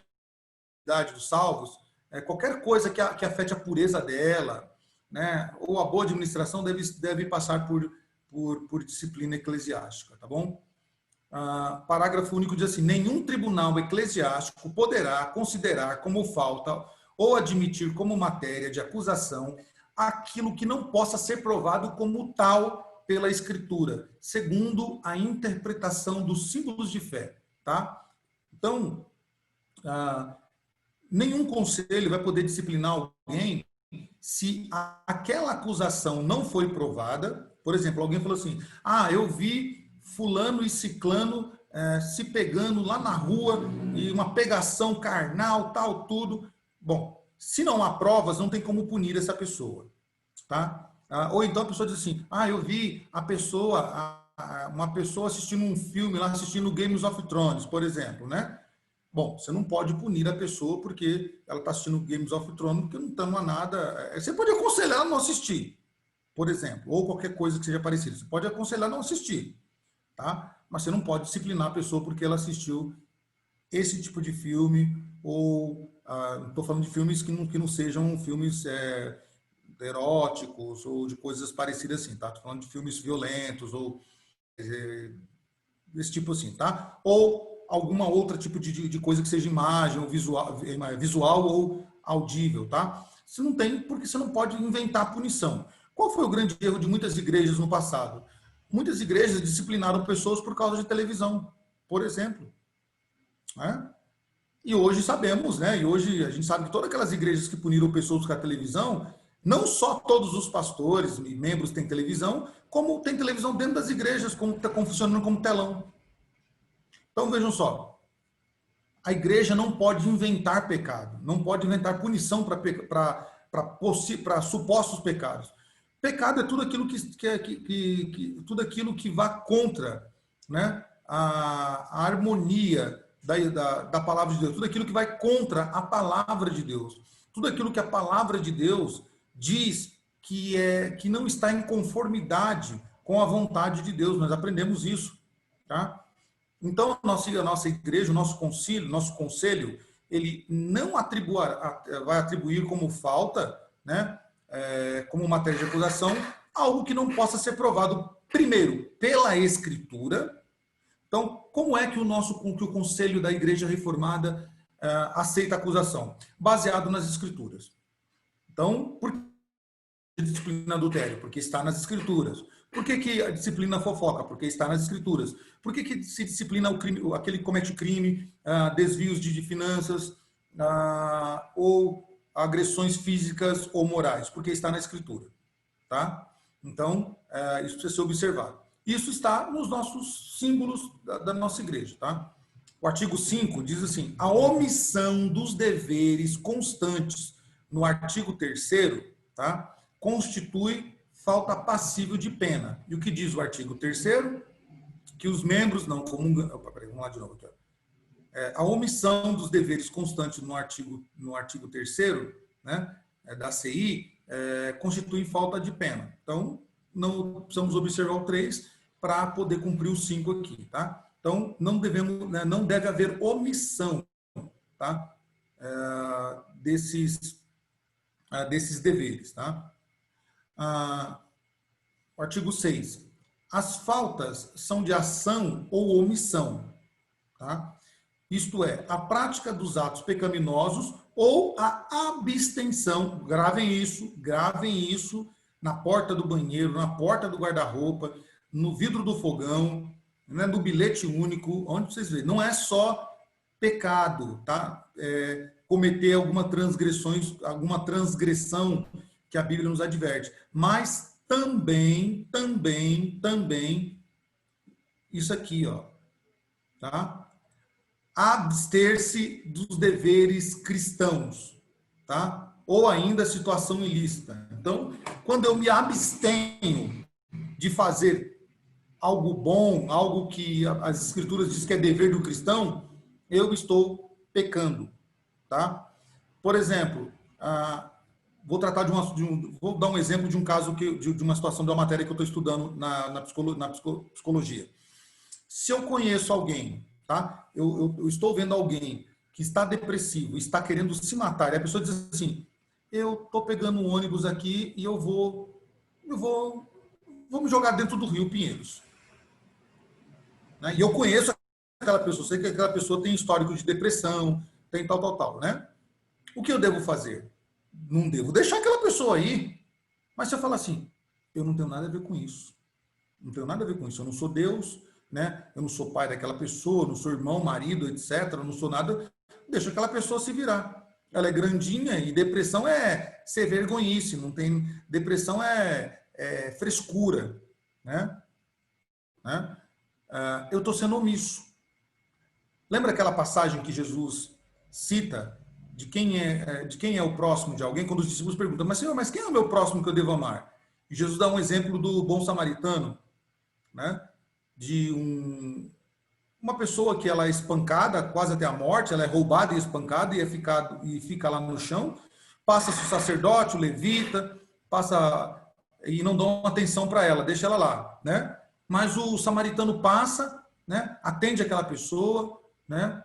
dos salvos, qualquer coisa que afete a pureza dela, né, ou a boa administração deve passar por disciplina eclesiástica, tá bom? Parágrafo único diz assim: nenhum tribunal eclesiástico poderá considerar como falta ou admitir como matéria de acusação aquilo que não possa ser provado como tal pela Escritura, segundo a interpretação dos símbolos de fé, tá? Então, nenhum conselho vai poder disciplinar alguém se aquela acusação não foi provada. Por exemplo, alguém falou assim: eu vi fulano e ciclano se pegando lá na rua, e uma pegação carnal, tal, tudo. Bom, se não há provas, não tem como punir essa pessoa, tá? Ou então a pessoa diz assim: eu vi uma pessoa assistindo um filme lá, assistindo Games of Thrones, por exemplo, né? Bom, você não pode punir a pessoa porque ela está assistindo Games of Thrones, porque não há nada. Você pode aconselhar ela a não assistir, por exemplo, ou qualquer coisa que seja parecida. Você pode aconselhar a não assistir, tá? Mas você não pode disciplinar a pessoa porque ela assistiu esse tipo de filme, ou estou falando de filmes que não sejam filmes eróticos ou de coisas parecidas assim, tá? Estou falando de filmes violentos ou desse tipo assim, tá? Ou alguma outra tipo de coisa que seja imagem ou visual ou audível, tá? Você não tem, porque você não pode inventar punição. Qual foi o grande erro de muitas igrejas no passado? Muitas igrejas disciplinaram pessoas por causa de televisão, por exemplo. Né? E hoje sabemos, né? E hoje a gente sabe que todas aquelas igrejas que puniram pessoas com a televisão, não só todos os pastores e membros têm televisão, como tem televisão dentro das igrejas, como funcionando como telão. Então, vejam só, a igreja não pode inventar pecado, não pode inventar punição para supostos pecados. Pecado é tudo aquilo tudo aquilo que vá contra, né, a harmonia da palavra de Deus, tudo aquilo que vai contra a palavra de Deus, tudo aquilo que a palavra de Deus diz que não está em conformidade com a vontade de Deus. Nós aprendemos isso, tá? Então, a nossa igreja, o nosso conselho, ele não vai atribuir como falta, né, como matéria de acusação, algo que não possa ser provado, primeiro, pela Escritura. Então, como é que o conselho da Igreja Reformada aceita a acusação? Baseado nas Escrituras. Então, por disciplina adultério? Porque está nas Escrituras. Por que a disciplina fofoca? Porque está nas Escrituras. Por que se disciplina o crime, aquele que comete crime, desvios de finanças, ou agressões físicas ou morais? Porque está na Escritura. Tá? Então, isso precisa ser observado. Isso está nos nossos símbolos da nossa igreja. Tá? O artigo 5 diz assim: a omissão dos deveres constantes no artigo 3º, tá, constitui falta passível de pena. E o que diz o artigo 3º? Que os membros não comungam... Vamos lá de novo aqui. A omissão dos deveres constantes no artigo 3º, né, da CI, constitui falta de pena. Então, não precisamos observar o 3 para poder cumprir o 5 aqui, tá? Então, não deve haver omissão, tá? Desses deveres, tá? O artigo 6. As faltas são de ação ou omissão, tá? Isto é, a prática dos atos pecaminosos ou a abstenção, gravem isso na porta do banheiro, na porta do guarda-roupa, no vidro do fogão, né, no bilhete único, onde vocês veem. Não é só pecado, tá? Cometer alguma transgressão que a Bíblia nos adverte, mas também, isso aqui, ó, tá? Abster-se dos deveres cristãos, tá? Ou ainda situação ilícita. Então, quando eu me abstenho de fazer algo bom, algo que as Escrituras dizem que é dever do cristão, eu estou pecando, tá? Por exemplo, vou dar um exemplo de um caso de uma situação de uma matéria que eu estou estudando na psicologia. Se eu conheço alguém, tá? Eu estou vendo alguém que está depressivo, está querendo se matar, e a pessoa diz assim: eu estou pegando um ônibus aqui e eu vou me jogar dentro do Rio Pinheiros. Né? E eu conheço aquela pessoa, sei que aquela pessoa tem histórico de depressão, tem tal, né? O que eu devo fazer? Não devo deixar aquela pessoa aí. Mas se eu falar assim: eu não tenho nada a ver com isso. Não tenho nada a ver com isso. Eu não sou Deus, né? Eu não sou pai daquela pessoa, não sou irmão, marido, etc. Eu não sou nada. Deixa aquela pessoa se virar. Ela é grandinha e depressão é ser vergonhice. Não tem... Depressão é frescura, né? Eu estou sendo omisso. Lembra aquela passagem que Jesus cita de quem é o próximo de alguém, quando os discípulos perguntam: mas Senhor, mas quem é o meu próximo que eu devo amar? E Jesus dá um exemplo do bom samaritano, né? De uma pessoa que ela é espancada quase até a morte, ela é roubada e espancada e fica lá no chão, passa-se o sacerdote, o levita, e não dão atenção para ela, deixa ela lá, né? Mas o samaritano passa, né? Atende aquela pessoa, né?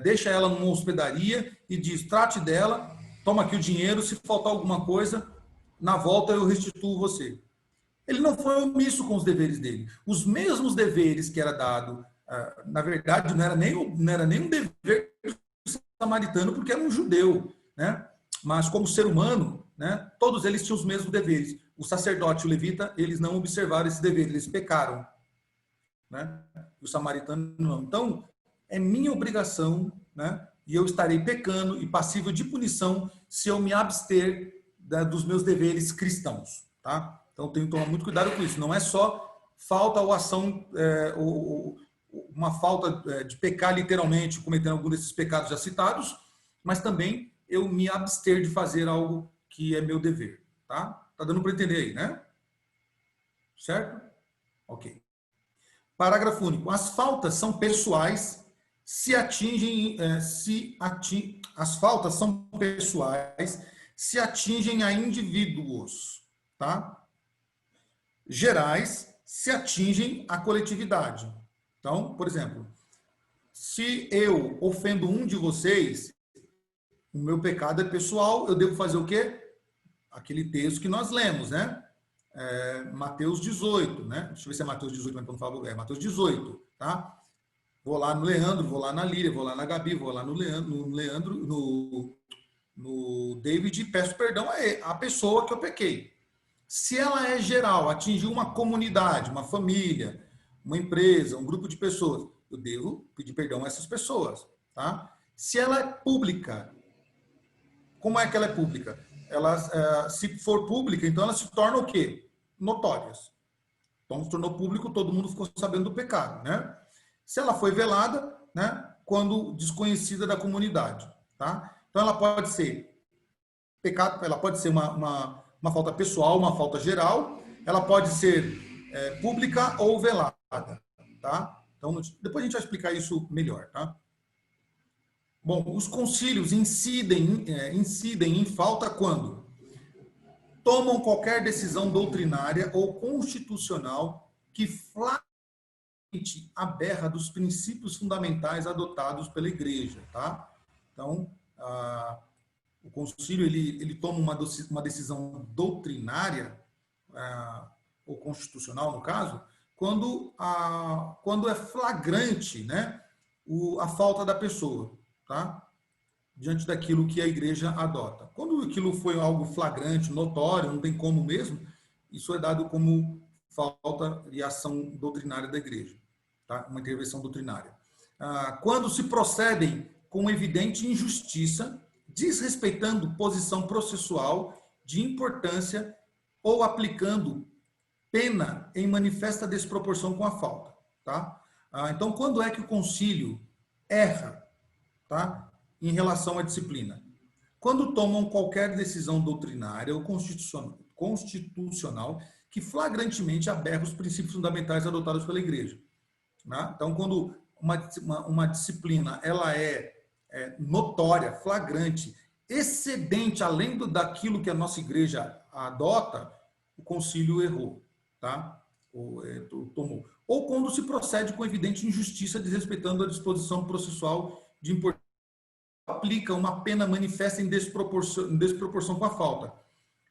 Deixa ela numa hospedaria e diz: trate dela, toma aqui o dinheiro, se faltar alguma coisa, na volta eu restituo você. Ele não foi omisso com os deveres dele. Os mesmos deveres que era dado, na verdade, não era nem um dever do samaritano, porque era um judeu, né? Mas como ser humano, né? Todos eles tinham os mesmos deveres. O sacerdote e o levita, eles não observaram esse dever, eles pecaram, né? O samaritano não. Então, é minha obrigação, né? E eu estarei pecando e passível de punição se eu me abster dos meus deveres cristãos, tá? Então, tenho que tomar muito cuidado com isso. Não é só falta ou ação, uma falta de pecar literalmente, cometendo algum desses pecados já citados, mas também eu me abster de fazer algo que é meu dever, tá? Tá dando para entender aí, né? Certo? Ok. Parágrafo único. As faltas são pessoais as faltas são pessoais se atingem a indivíduos, tá? Gerais se atingem a coletividade. Então, por exemplo, se eu ofendo um de vocês, o meu pecado é pessoal, eu devo fazer o quê? Aquele texto que nós lemos, né? Mateus 18, né? Deixa eu ver se é Mateus 18, mas não falo, Mateus 18, tá? Vou lá no Leandro, vou lá na Lília, vou lá na Gabi, vou lá no Leandro, no David e peço perdão à pessoa que eu pequei. Se ela é geral, atingiu uma comunidade, uma família, uma empresa, um grupo de pessoas, eu devo pedir perdão a essas pessoas, tá? Se ela é pública, como é que ela é pública? Ela, se for pública, então ela se torna o quê? Notórias. Então, se tornou público, todo mundo ficou sabendo do pecado, né? Se ela foi velada, né? Quando desconhecida da comunidade, tá? Então, ela pode ser pecado, ela pode ser uma falta pessoal, uma falta geral, ela pode ser pública ou velada, tá? Então, depois a gente vai explicar isso melhor, tá? Bom, os concílios incidem em falta quando tomam qualquer decisão doutrinária ou constitucional que flagrante aberra dos princípios fundamentais adotados pela Igreja, tá? Então, o concílio ele toma uma decisão doutrinária ou constitucional, no caso, quando é flagrante, né, a falta da pessoa, tá? Diante daquilo que a igreja adota. Quando aquilo foi algo flagrante, notório, não tem como mesmo, isso é dado como falta de ação doutrinária da igreja, tá? Uma intervenção doutrinária. Quando se procedem com evidente injustiça, desrespeitando posição processual de importância ou aplicando pena em manifesta desproporção com a falta, tá? Então, quando é que o concílio erra, tá? Em relação à disciplina? Quando tomam qualquer decisão doutrinária ou constitucional que flagrantemente aberra os princípios fundamentais adotados pela Igreja. Né? Então, quando uma disciplina ela é notória, flagrante, excedente, além daquilo que a nossa Igreja adota, o concílio errou, tá? Tomou. Ou quando se procede com evidente injustiça, desrespeitando a disposição processual de importância, aplica uma pena manifesta em desproporção com a falta.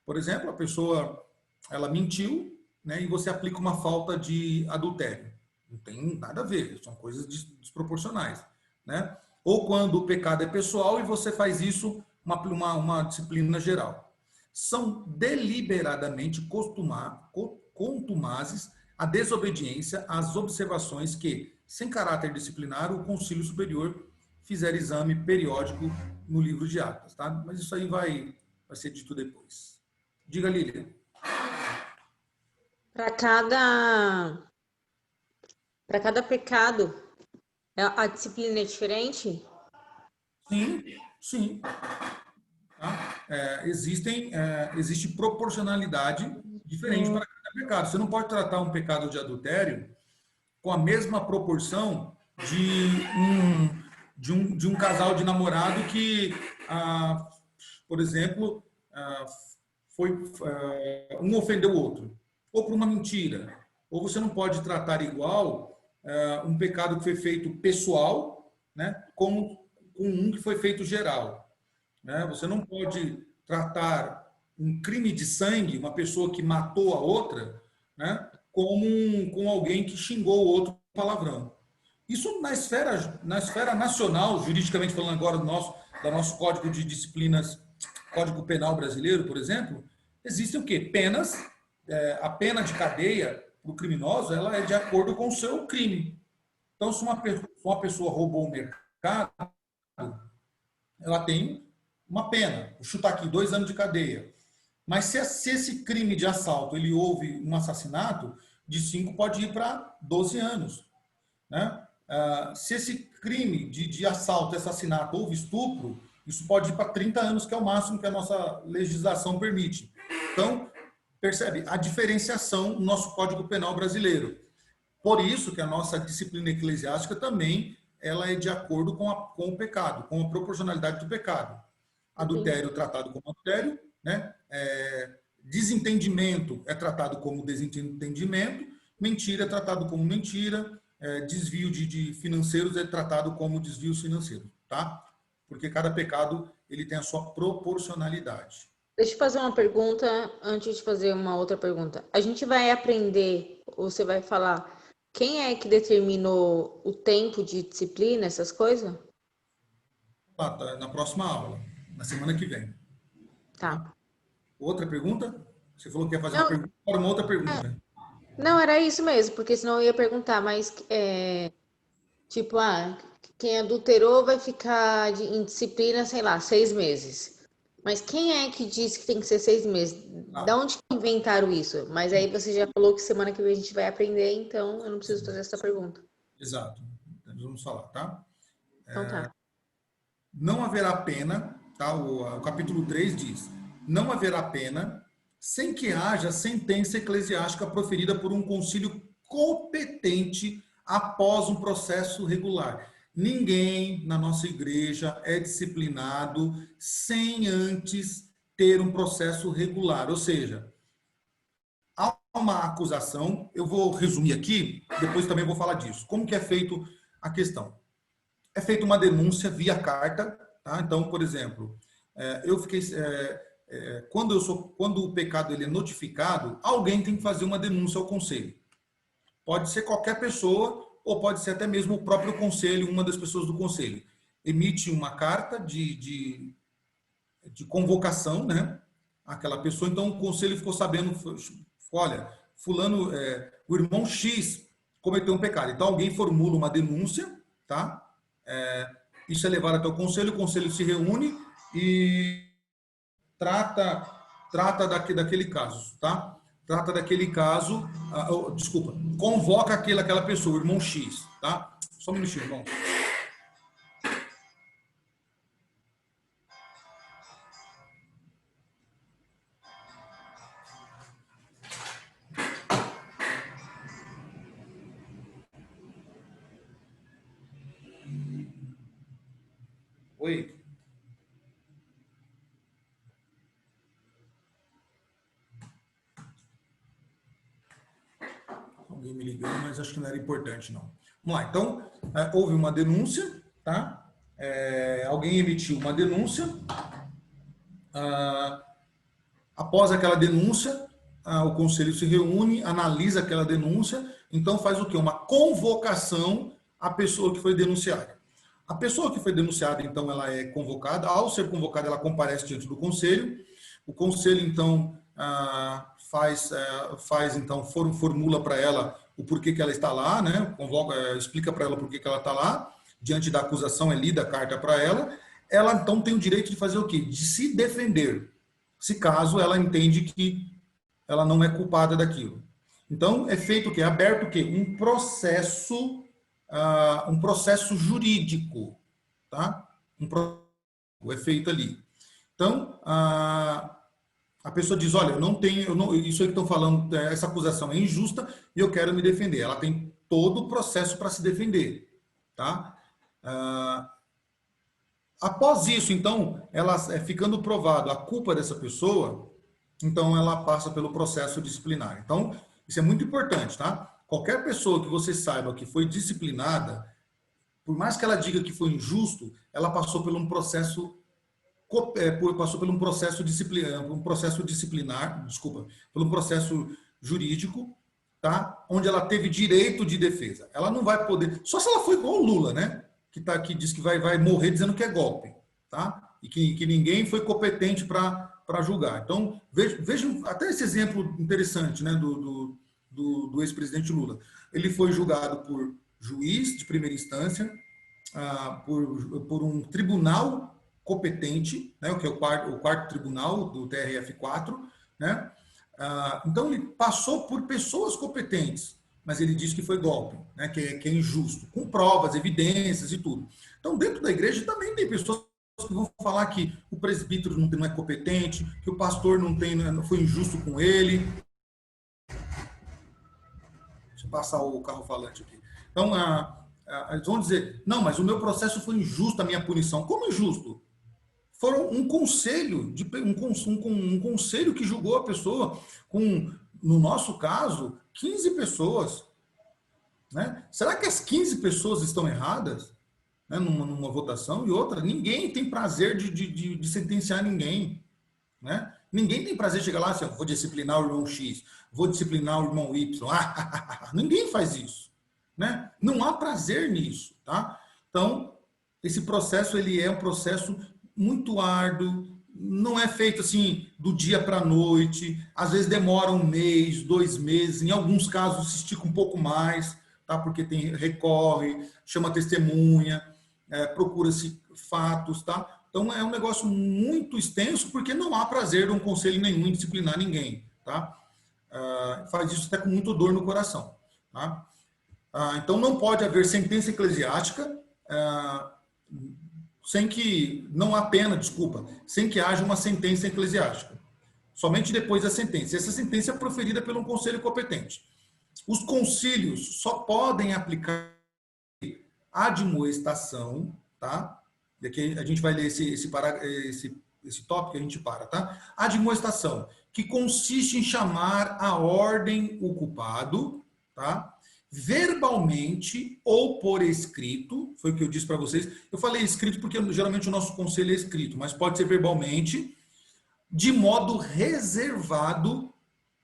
Por exemplo, a pessoa ela mentiu, né, e você aplica uma falta de adultério. Não tem nada a ver, são coisas desproporcionais, né? Ou quando o pecado é pessoal e você faz isso uma disciplina geral. São deliberadamente contumazes a desobediência às observações que, sem caráter disciplinar, o Concílio Superior fizer exame periódico no livro de atas, tá? Mas isso aí vai ser dito depois. Diga, Lília. Para cada pecado, a disciplina é diferente? Sim, sim. Tá? Existe proporcionalidade diferente para cada pecado. Você não pode tratar um pecado de adultério com a mesma proporção de um casal de namorado que, por exemplo, um ofendeu o outro, ou por uma mentira. Ou você não pode tratar igual um pecado que foi feito pessoal, né, com um que foi feito geral. Né? Você não pode tratar um crime de sangue, uma pessoa que matou a outra, né, com alguém que xingou o outro com palavrão. Isso na esfera nacional, juridicamente falando agora do nosso Código de Disciplinas, Código Penal brasileiro, por exemplo, existem o quê? Penas, a pena de cadeia para o criminoso, ela é de acordo com o seu crime. Então, se uma pessoa roubou o mercado, ela tem uma pena, vou chutar aqui, 2 anos de cadeia. Mas se esse crime de assalto, ele houve um assassinato, de 5 pode ir para 12 anos. Né? Se esse crime de assalto e assassinato houve estupro, isso pode ir para 30 anos, que é o máximo que a nossa legislação permite. Então, percebe a diferenciação no nosso Código Penal brasileiro. Por isso que a nossa disciplina eclesiástica também ela é de acordo com o pecado, com a proporcionalidade do pecado. Adultério tratado como adultério, né? Desentendimento é tratado como desentendimento, mentira é tratado como mentira, desvio de financeiros é tratado como desvio financeiro, tá? Porque cada pecado ele tem a sua proporcionalidade. Deixa eu fazer uma pergunta antes de fazer uma outra pergunta. A gente vai aprender, ou você vai falar, quem é que determinou o tempo de disciplina, essas coisas? Na próxima aula, na semana que vem. Tá. Outra pergunta? Você falou que ia fazer uma Não, pergunta, agora uma outra pergunta, né? não, era isso mesmo, porque senão eu ia perguntar, mas tipo, quem adulterou vai ficar em disciplina, sei lá, 6 meses. Mas quem é que disse que tem que ser 6 meses? Da Ah, onde que inventaram isso? Mas aí você já falou que semana que vem a gente vai aprender, então eu não preciso fazer essa pergunta. exato. Então, nós vamos falar, tá? Então tá. Não haverá pena, tá? O capítulo 3 diz: não haverá pena sem que haja sentença eclesiástica proferida por um concílio competente após um processo regular. Ninguém na nossa igreja é disciplinado sem antes ter um processo regular. Ou seja, há uma acusação, eu vou resumir aqui, depois também vou falar disso. Como que é feito a questão? É feita uma denúncia via carta, tá? Então, por exemplo, eu fiquei quando o pecado ele é notificado, alguém tem que fazer uma denúncia ao conselho. Pode ser qualquer pessoa ou pode ser até mesmo o próprio conselho, uma das pessoas do conselho. Emite uma carta de convocação, né? Aquela pessoa, então o conselho ficou sabendo, olha, fulano, o irmão X cometeu um pecado. Então alguém formula uma denúncia, tá? Isso é levado até o conselho se reúne e trata daquele caso, tá? Trata daquele caso, desculpa, convoca aquela pessoa, o irmão X, tá? Só um minutinho, irmão. Oi. Alguém me ligando, mas acho que não era importante, não. Vamos lá, então, houve uma denúncia, tá? Alguém emitiu uma denúncia. Após aquela denúncia, o conselho se reúne, analisa aquela denúncia, então faz o quê? Uma convocação à pessoa que foi denunciada. A pessoa que foi denunciada, então, ela é convocada. Ao ser convocada, ela comparece diante do conselho. O conselho, então, então, formula para ela o porquê que ela está lá, né? Explica para ela o porquê que ela está lá. Diante da acusação, é lida a carta para ela. Ela, então, tem o direito de fazer o quê? De se defender, se caso ela entende que ela não é culpada daquilo. Então, é feito o quê? É aberto o quê? Um processo jurídico, tá? É feito ali. Então, a pessoa diz, olha, eu não tenho, isso aí que estão falando, essa acusação é injusta e eu quero me defender. Ela tem todo o processo para se defender, tá? Após isso, então, ela ficando provado a culpa dessa pessoa, então ela passa pelo processo disciplinar. Então, isso é muito importante, tá? Qualquer pessoa que você saiba que foi disciplinada, por mais que ela diga que foi injusto, ela passou por um processo disciplinar, desculpa, por um processo jurídico, tá? Onde ela teve direito de defesa. Ela não vai poder, só se ela foi igual o Lula, né? Que diz que vai morrer dizendo que é golpe, tá? E que ninguém foi competente para julgar. Então, vejam até esse exemplo interessante, né, do ex-presidente Lula. Ele foi julgado por juiz de primeira instância, por um tribunal competente, né, o que é o quarto tribunal do TRF4, né? Então, ele passou por pessoas competentes, mas ele diz que foi golpe, né, que é injusto, com provas, evidências e tudo. Então, dentro da igreja também tem pessoas que vão falar que o presbítero não é competente, que o pastor não foi injusto com ele. Deixa eu passar o carro falante aqui. Então, eles vão dizer, não, mas o meu processo foi injusto, a minha punição. Como injusto? Foram um conselho, um conselho que julgou a pessoa com, no nosso caso, 15 pessoas. Né? Será que as 15 pessoas estão erradas, né, numa votação? E outra, ninguém tem prazer de sentenciar ninguém. Né? Ninguém tem prazer de chegar lá assim, vou disciplinar o irmão X, vou disciplinar o irmão Y. Ninguém faz isso. Né? Não há prazer nisso. Tá? Então, esse processo ele é um processo muito árduo, não é feito assim do dia para a noite, às vezes demora 1 mês, 2 meses, em alguns casos se estica um pouco mais, tá? Porque recorre, chama testemunha, procura-se fatos, tá? Então é um negócio muito extenso, porque não há prazer de um conselho nenhum em disciplinar ninguém, tá? Faz isso até com muita dor no coração, tá? Então não pode haver sentença eclesiástica sem que, não há pena, desculpa, sem que haja uma sentença eclesiástica. Somente depois da sentença. Essa sentença é proferida por um conselho competente. Os concílios só podem aplicar admoestação, tá? E aqui a gente vai ler esse tópico que a gente para, tá? Admoestação, que consiste em chamar à ordem o culpado, tá? Verbalmente ou por escrito, foi o que eu disse para vocês. Eu falei escrito porque geralmente o nosso conselho é escrito, mas pode ser verbalmente, de modo reservado,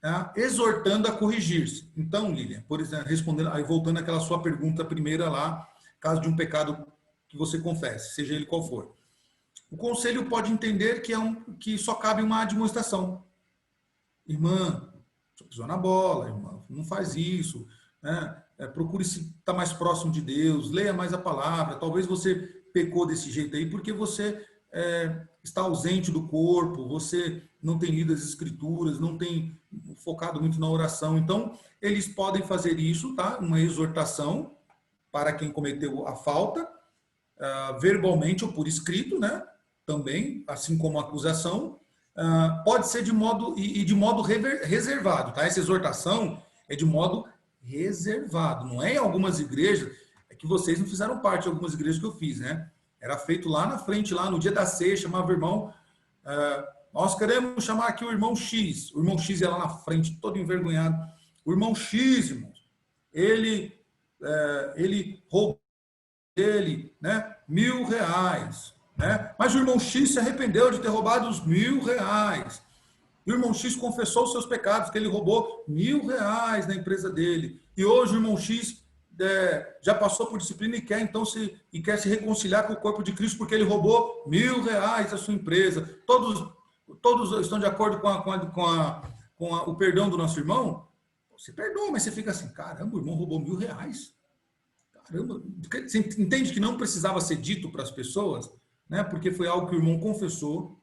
tá? Exortando a corrigir-se. Então, Lilian, por exemplo, respondendo, aí voltando àquela sua pergunta primeira lá, caso de um pecado que você confesse, seja ele qual for. O conselho pode entender que só cabe uma admoestação. Irmã, você pisou na bola, irmã, não faz isso, né? Procure se estar mais próximo de Deus, leia mais a palavra. Talvez você pecou desse jeito aí porque você está ausente do corpo, você não tem lido as escrituras, não tem focado muito na oração. Então, eles podem fazer isso, tá? Uma exortação para quem cometeu a falta, verbalmente ou por escrito, né? Também, assim como a acusação, pode ser de modo reservado, tá? Essa exortação é de modo reservado, não é em algumas igrejas, é que vocês não fizeram parte de algumas igrejas que eu fiz, né? Era feito lá na frente, lá no dia da ceia, chamava o irmão, nós queremos chamar aqui o irmão X. O irmão X ia lá na frente, todo envergonhado. O irmão X, irmãos, ele roubou dele, né, R$1.000, né? Mas o irmão X se arrependeu de ter roubado os R$1.000. E o irmão X confessou os seus pecados, que ele roubou R$1.000 na empresa dele. E hoje o irmão X já passou por disciplina e quer se reconciliar com o corpo de Cristo porque ele roubou R$1.000 da sua empresa. Todos estão de acordo com o perdão do nosso irmão? Você perdoa, mas você fica assim, caramba, o irmão roubou R$1.000. Caramba, você entende que não precisava ser dito para as pessoas, né? Porque foi algo que o irmão confessou.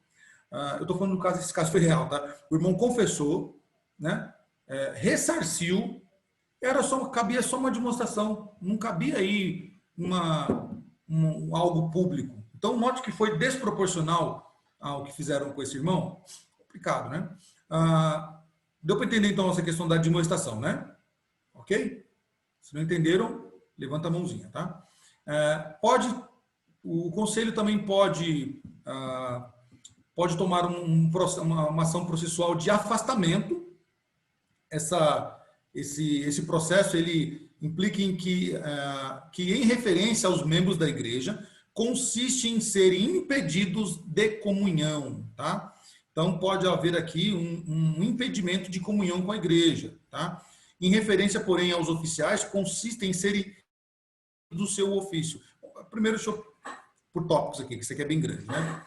Eu estou falando do caso, esse caso foi real, tá? O irmão confessou, né? Ressarciu, cabia só uma demonstração, não cabia aí algo público. Então, note que foi desproporcional ao que fizeram com esse irmão. Complicado, né? Deu para entender, então, essa questão da demonstração, né? Ok? Se não entenderam, levanta a mãozinha, tá? O conselho também pode tomar uma ação processual de afastamento. Esse processo ele implica em que em referência aos membros da igreja, consiste em serem impedidos de comunhão, tá? Então, pode haver aqui um impedimento de comunhão com a igreja, tá? Em referência, porém, aos oficiais, consiste em serem do seu ofício. Primeiro, deixa eu por tópicos aqui, que isso aqui é bem grande, né?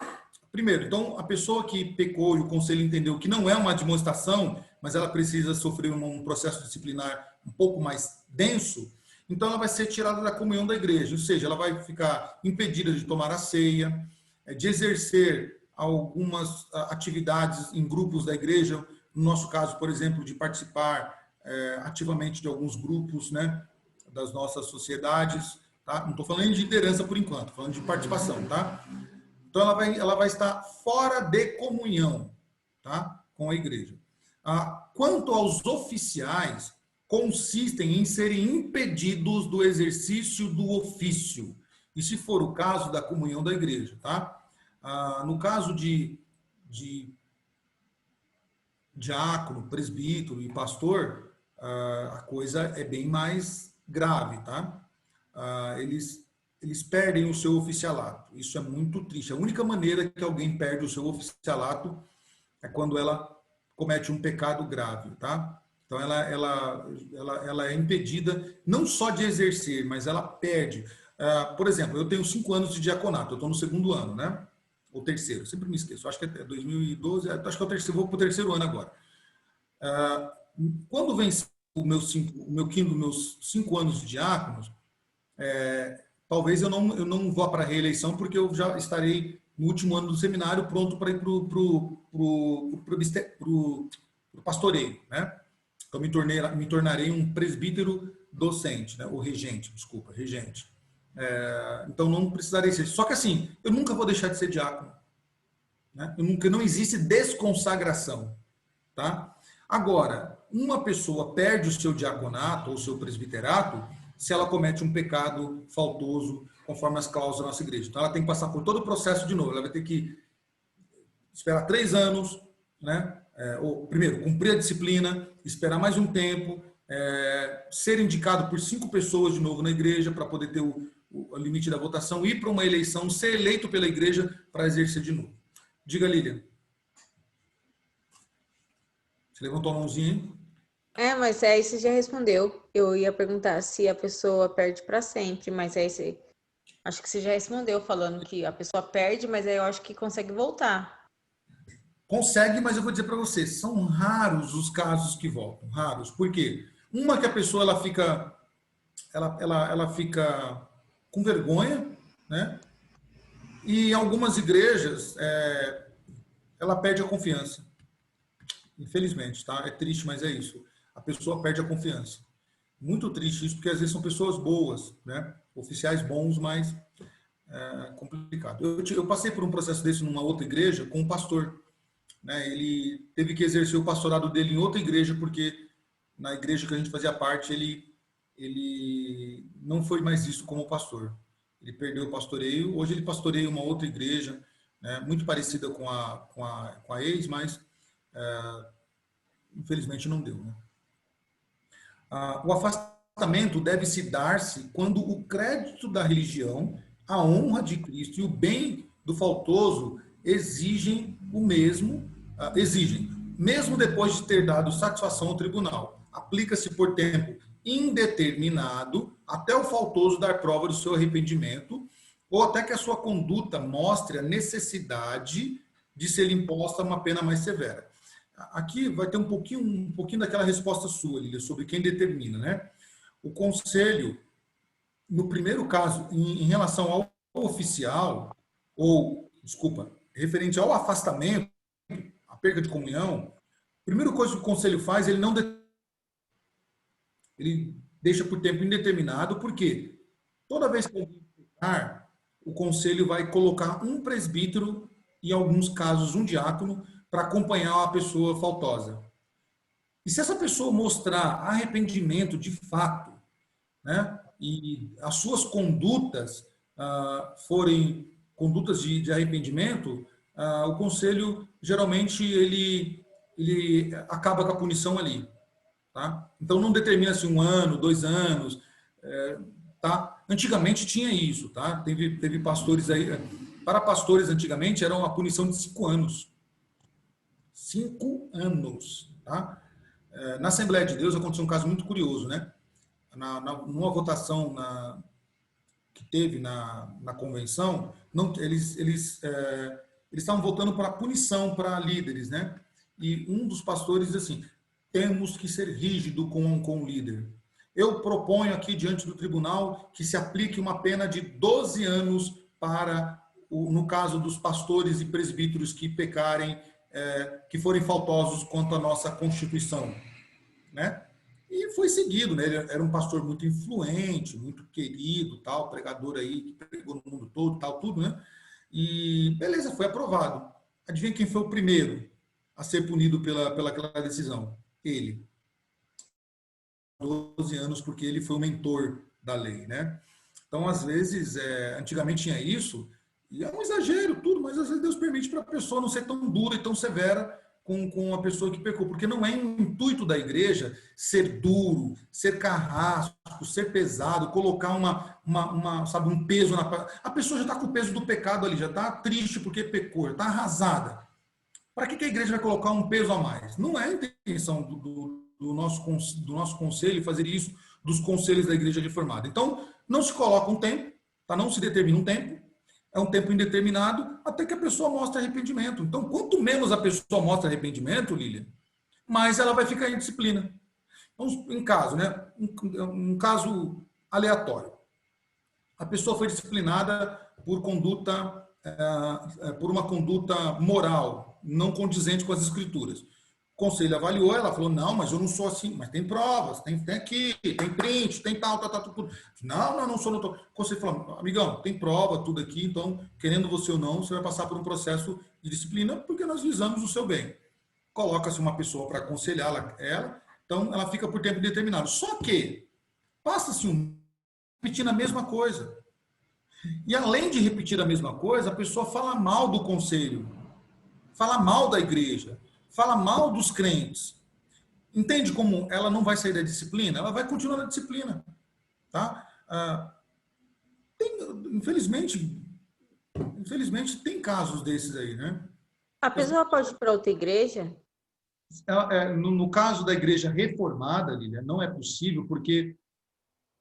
Primeiro, então, a pessoa que pecou e o conselho entendeu que não é uma admoestação, mas ela precisa sofrer um processo disciplinar um pouco mais denso, então ela vai ser tirada da comunhão da igreja, ou seja, ela vai ficar impedida de tomar a ceia, de exercer algumas atividades em grupos da igreja, no nosso caso, por exemplo, de participar ativamente de alguns grupos, né, das nossas sociedades, tá? Não estou falando de liderança por enquanto, estou falando de participação, tá? Então, ela vai estar fora de comunhão, tá, com a igreja. Quanto aos oficiais, consistem em serem impedidos do exercício do ofício. E se for o caso da comunhão da igreja, tá? No caso de diácono, presbítero e pastor, a coisa é bem mais grave, tá? Eles perdem o seu oficialato. Isso é muito triste. A única maneira que alguém perde o seu oficialato é quando ela comete um pecado grave, tá? Então, ela é impedida não só de exercer, mas ela perde. Por exemplo, eu tenho 5 anos de diaconato, eu estou no 2º ano, né? ou terceiro, sempre me esqueço, acho que é 2012, acho que é o terceiro, vou para o terceiro ano agora. Quando venci meus 5 anos de diáconos, talvez eu não vá para a reeleição, porque eu já estarei no último ano do seminário pronto para ir para o pastoreio, né? Então me tornarei um presbítero docente, né? Ou regente, desculpa, regente. Então não precisarei ser. Só que assim, eu nunca vou deixar de ser diácono, né? Não existe desconsagração, tá? Agora, uma pessoa perde o seu diaconato ou o seu presbiterato se ela comete um pecado faltoso, conforme as cláusulas da nossa igreja. Então ela tem que passar por todo o processo de novo. Ela vai ter que esperar 3 anos, né? Ou, primeiro, cumprir a disciplina, esperar mais um tempo, ser indicado por 5 pessoas de novo na igreja para poder ter o limite da votação, ir para uma eleição, ser eleito pela igreja para exercer de novo. Diga, Lilian. Você levantou a mãozinha, hein? Mas aí você já respondeu. Eu ia perguntar se a pessoa perde para sempre, mas aí você... Acho que você já respondeu falando que a pessoa perde, mas aí eu acho que consegue voltar. Consegue, mas eu vou dizer para você, são raros os casos que voltam, raros. Por quê? Uma que a pessoa ela fica com vergonha, né? E em algumas igrejas ela perde a confiança. Infelizmente, tá? É triste, mas é isso. A pessoa perde a confiança. Muito triste isso, porque às vezes são pessoas boas, né? Oficiais bons, mas complicado. Eu passei por um processo desse numa outra igreja com um pastor, né? Ele teve que exercer o pastorado dele em outra igreja, porque na igreja que a gente fazia parte, ele não foi mais visto como pastor. Ele perdeu o pastoreio. Hoje ele pastoreia uma outra igreja, né? Muito parecida com a ex, mas infelizmente não deu, né? O afastamento deve se dar-se quando o crédito da religião, a honra de Cristo e o bem do faltoso exigem mesmo depois de ter dado satisfação ao tribunal. Aplica-se por tempo indeterminado até o faltoso dar prova do seu arrependimento ou até que a sua conduta mostre a necessidade de ser imposta uma pena mais severa. Aqui vai ter um pouquinho daquela resposta sua, Lília, sobre quem determina, né? O conselho, no primeiro caso, em relação ao oficial, referente ao afastamento, a perda de comunhão, a primeira coisa que o conselho faz, ele deixa por tempo indeterminado, porque toda vez que alguém pecar, o conselho vai colocar um presbítero, em alguns casos um diácono, para acompanhar a pessoa faltosa. E se essa pessoa mostrar arrependimento de fato, né, e as suas condutas forem condutas de arrependimento, o conselho geralmente ele acaba com a punição ali, tá? Então não determina-se 1 ano, 2 anos, tá? Antigamente tinha isso, tá? Teve pastores aí, para pastores antigamente era uma punição de 5 anos. 5 anos, tá? Na Assembleia de Deus aconteceu um caso muito curioso, né? Numa votação que teve na convenção, eles estavam votando para punição para líderes, né? E um dos pastores diz assim: temos que ser rígido com o líder. Eu proponho aqui diante do tribunal que se aplique uma pena de 12 anos no caso dos pastores e presbíteros que pecarem, que forem faltosos quanto à nossa Constituição, né? E foi seguido, né? Ele era um pastor muito influente, muito querido, tal, pregador aí que pregou no mundo todo, tal, tudo, né? E beleza, foi aprovado. Adivinha quem foi o primeiro a ser punido pelaquela decisão? Ele. 12 anos, porque ele foi o mentor da lei, né? Então, às vezes, antigamente tinha isso, e é um exagero tudo, mas às vezes Deus permite para a pessoa não ser tão dura e tão severa com a pessoa que pecou, porque não é um intuito da igreja ser duro, ser carrasco, ser pesado, colocar sabe, um peso a pessoa já está com o peso do pecado ali, já está triste porque pecou, já está arrasada. Para que a igreja vai colocar um peso a mais? Não é a intenção do nosso conselho fazer isso, dos conselhos da igreja reformada. Então, não se coloca um tempo, tá? Não se determina um tempo. é um tempo indeterminado até que a pessoa mostre arrependimento. Então, quanto menos a pessoa mostra arrependimento, Lilian, mais ela vai ficar em disciplina. Vamos em caso, né? Um caso aleatório. A pessoa foi disciplinada por conduta, por uma conduta moral, não condizente com as escrituras. O conselho avaliou, ela falou, não, mas eu não sou assim, mas tem provas, tem aqui, tem print, tem tal, tudo. Não sou, não tô. O conselho falou, amigão, tem prova, tudo aqui, então, querendo você ou não, você vai passar por um processo de disciplina, porque nós visamos o seu bem. Coloca-se uma pessoa para aconselhar ela, então ela fica por tempo determinado. Só que, passa-se repetindo a mesma coisa. E além de repetir a mesma coisa, a pessoa fala mal do conselho, fala mal da igreja, fala mal dos crentes. Entende como ela não vai sair da disciplina? Ela vai continuar na disciplina. Tá? Infelizmente, tem casos desses aí, né? A pessoa pode ir para outra igreja? No caso da igreja reformada, Lília, não é possível, porque,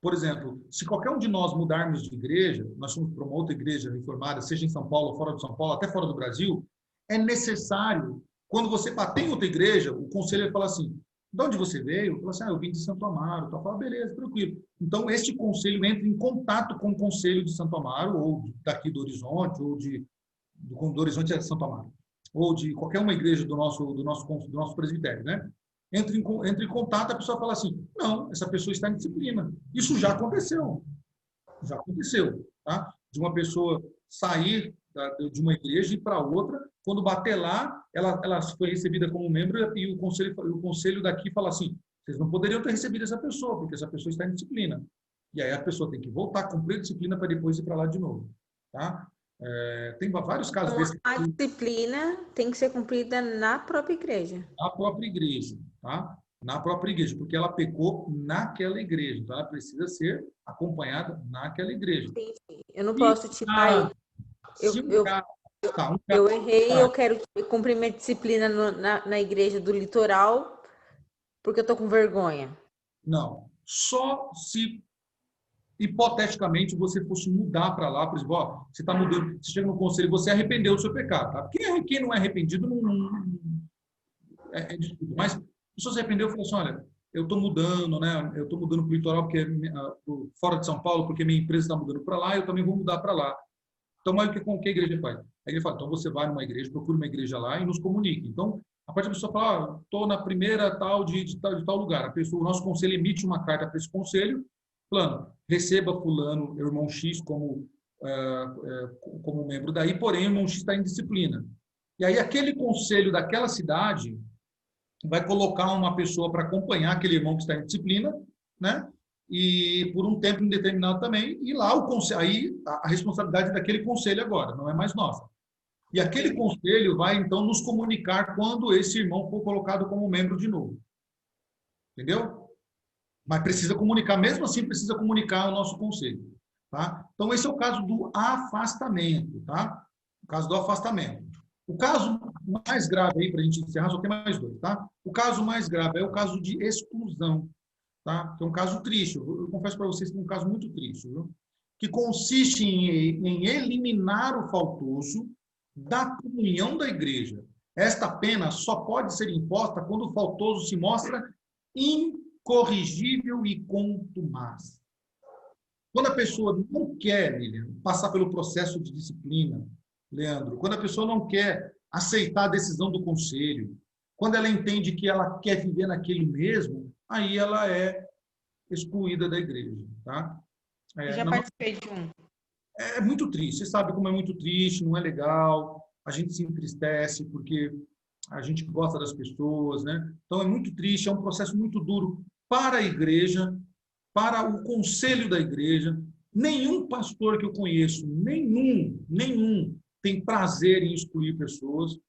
por exemplo, se qualquer um de nós mudarmos de igreja, nós fomos para uma outra igreja reformada, seja em São Paulo, fora de São Paulo, até fora do Brasil, é necessário, quando você bater em outra igreja, o conselheiro fala assim, de onde você veio? Fala assim, eu vim de Santo Amaro. Então, fala, beleza, tranquilo. Então, este conselho entra em contato com o conselho de Santo Amaro, ou daqui do Horizonte, ou do Horizonte é Santo Amaro, ou de qualquer uma igreja do nosso presbitério, né? Entra em contato, a pessoa fala assim, não, essa pessoa está em disciplina. Isso já aconteceu, tá? De uma pessoa sair de uma igreja e ir para outra, quando bater lá, ela foi recebida como membro e o conselho daqui fala assim, vocês não poderiam ter recebido essa pessoa, porque essa pessoa está em disciplina. E aí a pessoa tem que voltar, cumprir a disciplina para depois ir para lá de novo, tá? Tem vários casos desses. A disciplina tem que ser cumprida na própria igreja. Na própria igreja, tá? Na própria igreja, porque ela pecou naquela igreja. Então, ela precisa ser acompanhada naquela igreja. Entendi. Eu não posso tirar eu errei, eu quero cumprir minha disciplina na igreja do litoral porque eu tô com vergonha. Não. Só se hipoteticamente você fosse mudar para lá, por exemplo, ó, você está mudando, você chega no conselho e você arrependeu do seu pecado, tá? Quem não é arrependido é difícil. Mas se você se arrependeu, falou assim, olha, eu estou mudando, né? Eu estou mudando para o litoral porque fora de São Paulo, porque minha empresa está mudando para lá, eu também vou mudar para lá. Então, mas o que a igreja faz? A igreja fala, então você vai numa igreja, procura uma igreja lá e nos comunique. Então, a partir da pessoa fala, estou na primeira tal de tal lugar. O nosso conselho emite uma carta para esse conselho, falando, receba fulano, irmão X, como membro daí, porém o irmão X está em disciplina. E aí aquele conselho daquela cidade vai colocar uma pessoa para acompanhar aquele irmão que está em disciplina, né? E por um tempo indeterminado também, e lá aí a responsabilidade daquele conselho agora, não é mais nossa. E aquele conselho vai, então, nos comunicar quando esse irmão for colocado como membro de novo. Entendeu? Mas precisa comunicar, mesmo assim, precisa comunicar ao nosso conselho. Tá? Então, esse é o caso do afastamento. Tá? O caso do afastamento. O caso mais grave aí, para a gente encerrar, só tem mais dois. Tá? O caso mais grave é o caso de exclusão. Tá? Que é um caso triste. Eu confesso para vocês que é um caso muito triste. Viu? Que consiste em eliminar o faltoso da comunhão da igreja. Esta pena só pode ser imposta quando o faltoso se mostra incorrigível e contumaz. Quando a pessoa não quer, Lilian, passar pelo processo de disciplina, Leandro, quando a pessoa não quer aceitar a decisão do conselho, quando ela entende que ela quer viver naquele mesmo, aí ela é excluída da igreja. Tá? Eu já participei de um. É muito triste, você sabe como é muito triste, não é legal, a gente se entristece porque a gente gosta das pessoas, né? Então é muito triste, é um processo muito duro para a igreja, para o conselho da igreja. Nenhum pastor que eu conheço, nenhum tem prazer em excluir pessoas.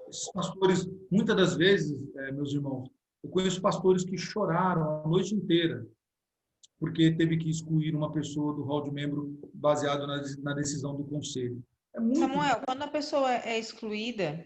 Esses pastores, muitas das vezes, meus irmãos, eu conheço pastores que choraram a noite inteira porque teve que excluir uma pessoa do rol de membro baseado na decisão do conselho. Samuel, quando a pessoa é excluída,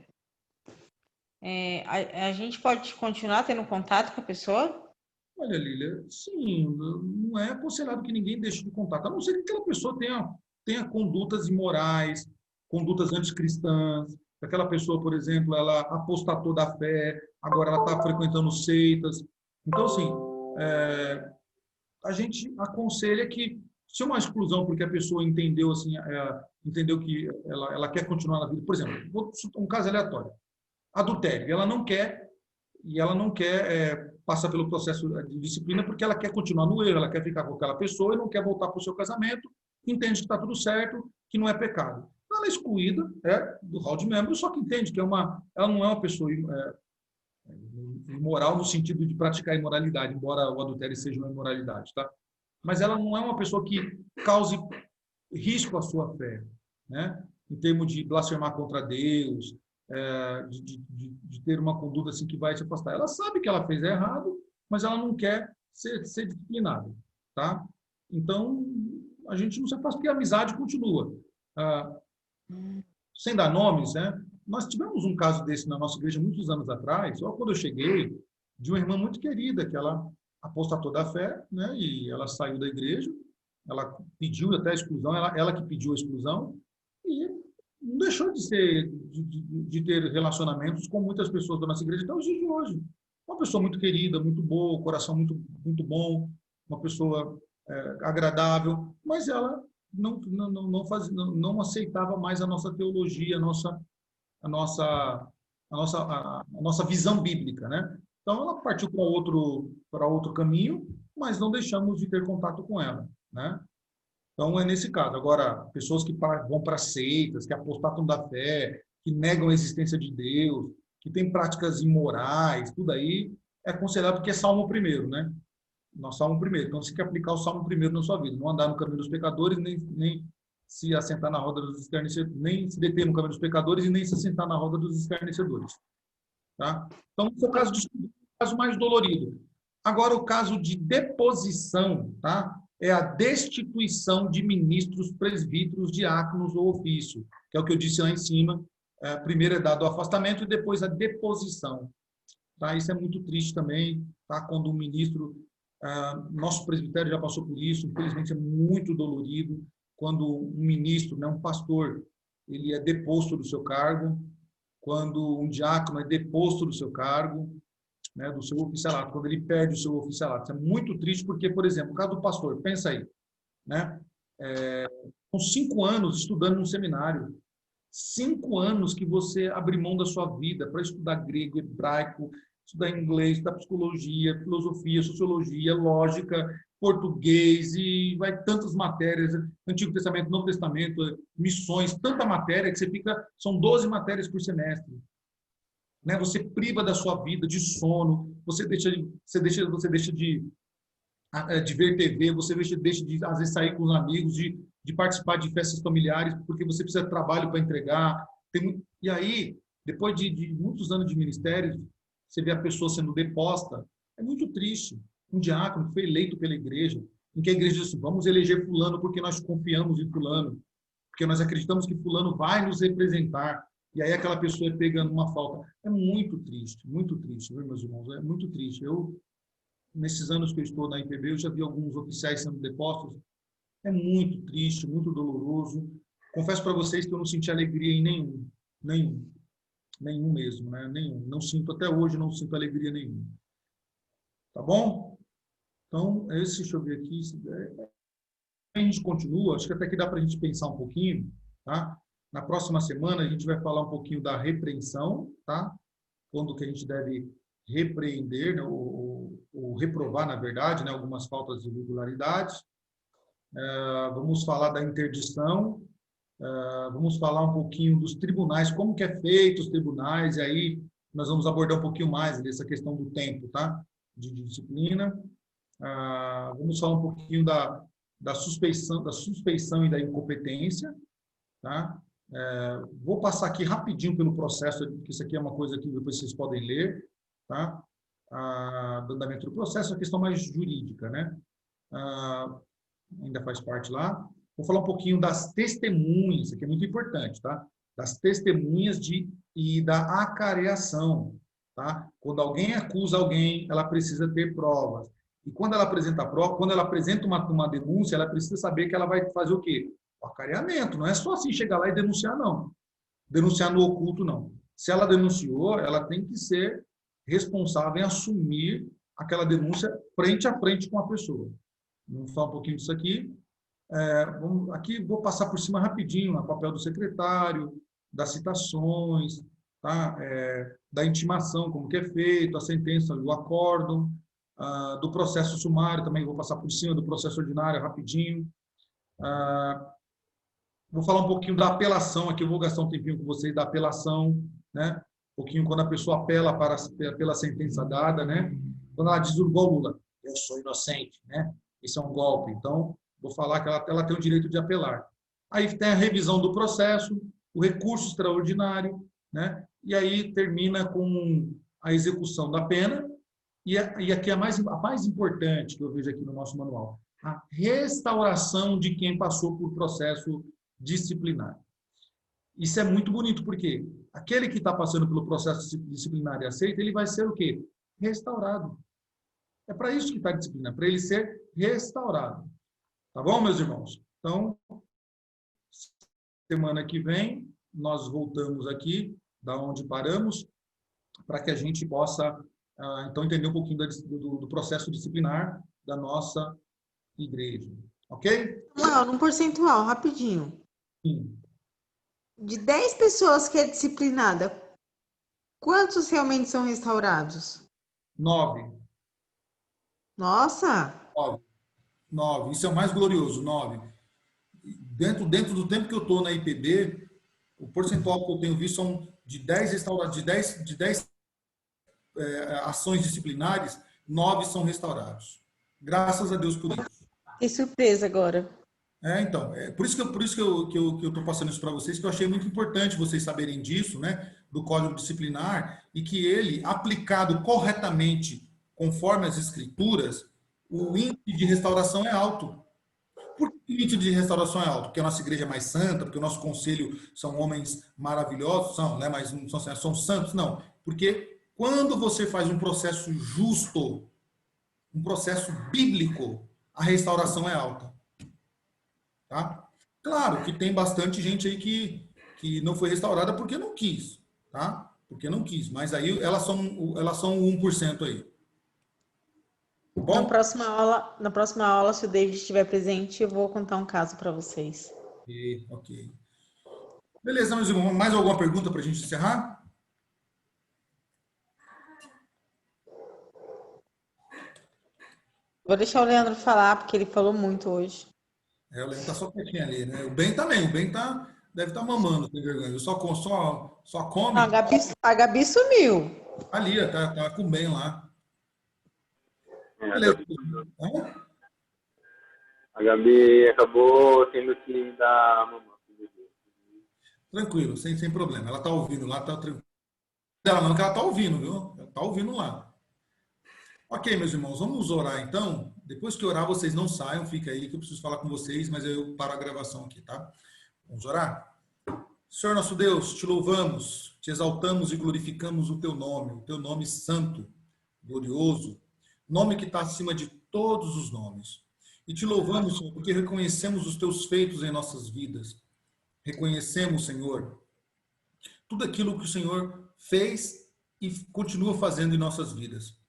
a gente pode continuar tendo contato com a pessoa? Olha, Lília, sim, não é aconselhado que ninguém deixe de contato, a não ser que aquela pessoa tenha tenha condutas imorais, condutas anticristãs. Aquela pessoa, por exemplo, ela apostatou da fé, agora ela está frequentando seitas. Então, assim, a gente aconselha que, se é uma exclusão porque a pessoa entendeu assim, entendeu que ela quer continuar na vida, por exemplo, um caso aleatório, adultério, ela não quer passar pelo processo de disciplina porque ela quer continuar no erro, ela quer ficar com aquela pessoa e não quer voltar para o seu casamento, entende que está tudo certo, que não é pecado. Ela é excluída do hall de membros, só que entende que ela não é uma pessoa imoral no sentido de praticar imoralidade, embora o adultério seja uma imoralidade, tá? Mas ela não é uma pessoa que cause risco à sua fé, né? Em termos de blasfemar contra Deus, de ter uma conduta assim que vai te afastar. Ela sabe que ela fez errado, mas ela não quer ser disciplinada, tá? Então, a gente não se afasta porque a amizade continua. Sem dar nomes, né? Nós tivemos um caso desse na nossa igreja muitos anos atrás, só quando eu cheguei, de uma irmã muito querida, que ela apostatou da fé, né? E ela saiu da igreja, ela pediu até a exclusão, ela que pediu a exclusão, e não deixou de ter relacionamentos com muitas pessoas da nossa igreja até os dias de hoje. Uma pessoa muito querida, muito boa, coração muito, muito bom, uma pessoa agradável, mas ela não aceitava mais a nossa teologia, a nossa visão bíblica, né? Então ela partiu para outro caminho, mas não deixamos de ter contato com ela, né? Então é nesse caso. Agora, pessoas que vão para seitas, que apostatam da fé, que negam a existência de Deus, que têm práticas imorais, tudo aí é aconselhado porque é Salmo 1º, né? Nosso Salmo 1º. Então você tem que aplicar o Salmo 1º na sua vida, não andar no caminho dos pecadores, nem se assentar na roda dos escarnecedores, nem se deter no caminho dos pecadores e nem se assentar na roda dos escarnecedores. Tá? Então, esse é o caso caso mais dolorido. Agora, o caso de deposição, tá? É a destituição de ministros, presbíteros, diáconos ou ofício, que é o que eu disse lá em cima. Primeiro é dado o afastamento e depois a deposição. Tá? Isso é muito triste também, tá? Quando um ministro, nosso presbitério já passou por isso, infelizmente é muito dolorido, quando um ministro, né, um pastor, ele é deposto do seu cargo, quando um diácono é deposto do seu cargo, né, do seu oficialato, quando ele perde o seu oficialato. Isso é muito triste porque, por exemplo, o caso do pastor, pensa aí, né? Com 5 anos estudando num seminário, 5 anos que você abre mão da sua vida para estudar grego, hebraico, estudar inglês, estudar psicologia, filosofia, sociologia, lógica, português, e vai tantas matérias, Antigo Testamento, Novo Testamento, missões, tanta matéria que você fica, são 12 matérias por semestre. Né? Você priva da sua vida de sono, você deixa de ver TV, você deixa de, às vezes, sair com os amigos, de participar de festas familiares, porque você precisa de trabalho para entregar. E aí, depois de muitos anos de ministério, você vê a pessoa sendo deposta, é muito triste. Um diácono que foi eleito pela igreja, em que a igreja disse, vamos eleger fulano porque nós confiamos em fulano, porque nós acreditamos que fulano vai nos representar. E aí aquela pessoa é pegando uma falta. É muito triste, viu, meus irmãos? É muito triste. Nesses anos que eu estou na IPB, eu já vi alguns oficiais sendo depostos. É muito triste, muito doloroso. Confesso para vocês que eu não senti alegria em nenhum mesmo, né? Nenhum. Não sinto, até hoje, não sinto alegria nenhuma. Tá bom? Então, deixa eu ver aqui. A gente continua, acho que até que dá para a gente pensar um pouquinho, tá? Na próxima semana, a gente vai falar um pouquinho da repreensão, tá? Quando que a gente deve repreender, né? ou reprovar, na verdade, né? Algumas faltas de irregularidades. Vamos falar da interdição. Vamos falar um pouquinho dos tribunais, como que é feito os tribunais, e aí nós vamos abordar um pouquinho mais dessa questão do tempo, tá? De disciplina. Vamos falar um pouquinho da suspeição e da incompetência, tá? Vou passar aqui rapidinho pelo processo, porque isso aqui é uma coisa que depois vocês podem ler, tá? Do andamento do processo, a questão mais jurídica, né? Ainda faz parte lá. Vou falar um pouquinho das testemunhas, que é muito importante, tá? Das testemunhas e da acareação, tá? Quando alguém acusa alguém, ela precisa ter provas. E quando ela apresenta prova, quando ela apresenta uma denúncia, ela precisa saber que ela vai fazer o quê? O acareamento, não é só assim chegar lá e denunciar, não. Denunciar no oculto, não. Se ela denunciou, ela tem que ser responsável em assumir aquela denúncia frente a frente com a pessoa. Vamos falar um pouquinho disso aqui. Aqui vou passar por cima rapidinho, no papel do secretário, das citações, tá? Da intimação, como que é feito, a sentença, o acórdão, do processo sumário, também vou passar por cima do processo ordinário rapidinho. Vou falar um pouquinho da apelação, aqui eu vou gastar um tempinho com vocês da apelação, né? Um pouquinho quando a pessoa apela pela sentença dada, né? Quando ela diz igual o Lula, eu sou inocente, né? Isso é um golpe. Então, vou falar que ela tem o direito de apelar. Aí tem a revisão do processo, o recurso extraordinário, né? E aí termina com a execução da pena. E aqui a mais importante que eu vejo aqui no nosso manual, a restauração de quem passou por processo disciplinar. Isso é muito bonito, porque aquele que está passando pelo processo disciplinar e aceita, ele vai ser o quê? Restaurado. É para isso que está a disciplina, para ele ser restaurado. Tá bom, meus irmãos? Então, semana que vem, nós voltamos aqui, da onde paramos, para que a gente possa, então, entender um pouquinho do processo disciplinar da nossa igreja. Ok? Não, num percentual, rapidinho. Sim. De 10 pessoas que é disciplinada, quantos realmente são restaurados? 9. Nossa! 9. Isso é o mais glorioso, 9. Dentro do tempo que eu estou na IPB, o percentual que eu tenho visto são de 10 restaurados, de 10 ações disciplinares, 9 são restaurados. Graças a Deus por isso. Que surpresa agora. Então, por isso que eu estou passando isso para vocês, que eu achei muito importante vocês saberem disso, né, do Código Disciplinar, e que ele, aplicado corretamente, conforme as Escrituras, o índice de restauração é alto. Por que o índice de restauração é alto? Porque a nossa igreja é mais santa, porque o nosso conselho são homens maravilhosos, são, né, mas não são santos, não. Porque quando você faz um processo justo, um processo bíblico, a restauração é alta. Tá? Claro que tem bastante gente aí que não foi restaurada porque não quis, tá? Porque não quis, mas aí elas são o 1% aí. Bom? Na próxima aula, se o David estiver presente, eu vou contar um caso para vocês. Ok. Beleza, meus irmãos. Mais alguma pergunta para a gente encerrar? Vou deixar o Leandro falar, porque ele falou muito hoje. O Leandro tá só quietinho ali, né? O Ben também. O Ben deve estar mamando, tem vergonha. Só come. Não, a Gabi sumiu. Ali, tá com o Ben lá. Beleza. A Gabi acabou tendo que dar mamãe. Tranquilo, sem problema. Ela tá ouvindo lá, tá tranquilo. Ela não, que ela tá ouvindo, viu? Ela tá ouvindo lá. Ok, meus irmãos, vamos orar então. Depois que orar, vocês não saiam, fica aí que eu preciso falar com vocês, mas eu paro a gravação aqui, tá? Vamos orar? Senhor nosso Deus, te louvamos, te exaltamos e glorificamos o teu nome santo, glorioso, nome que está acima de todos os nomes. E te louvamos, Senhor, porque reconhecemos os teus feitos em nossas vidas. Reconhecemos, Senhor, tudo aquilo que o Senhor fez e continua fazendo em nossas vidas.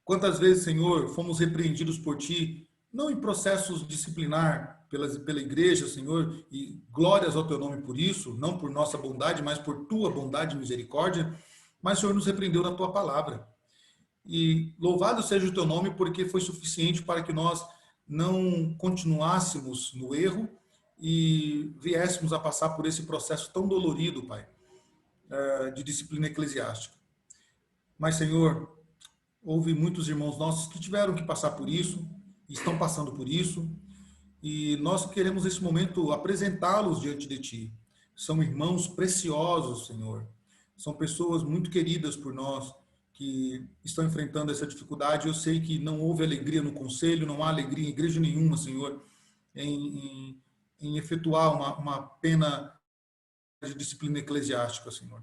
Quantas vezes, Senhor, fomos repreendidos por Ti, não em processos disciplinar pela igreja, Senhor, e glórias ao Teu nome por isso, não por nossa bondade, mas por Tua bondade e misericórdia, mas o Senhor nos repreendeu na Tua palavra. E louvado seja o Teu nome, porque foi suficiente para que nós não continuássemos no erro e viéssemos a passar por esse processo tão dolorido, Pai, de disciplina eclesiástica. Mas, Senhor, houve muitos irmãos nossos que tiveram que passar por isso, estão passando por isso, e nós queremos nesse momento apresentá-los diante de Ti. São irmãos preciosos, Senhor. São pessoas muito queridas por nós, que estão enfrentando essa dificuldade. Eu sei que não houve alegria no conselho, não há alegria em igreja nenhuma, Senhor, em efetuar uma pena de disciplina eclesiástica, Senhor.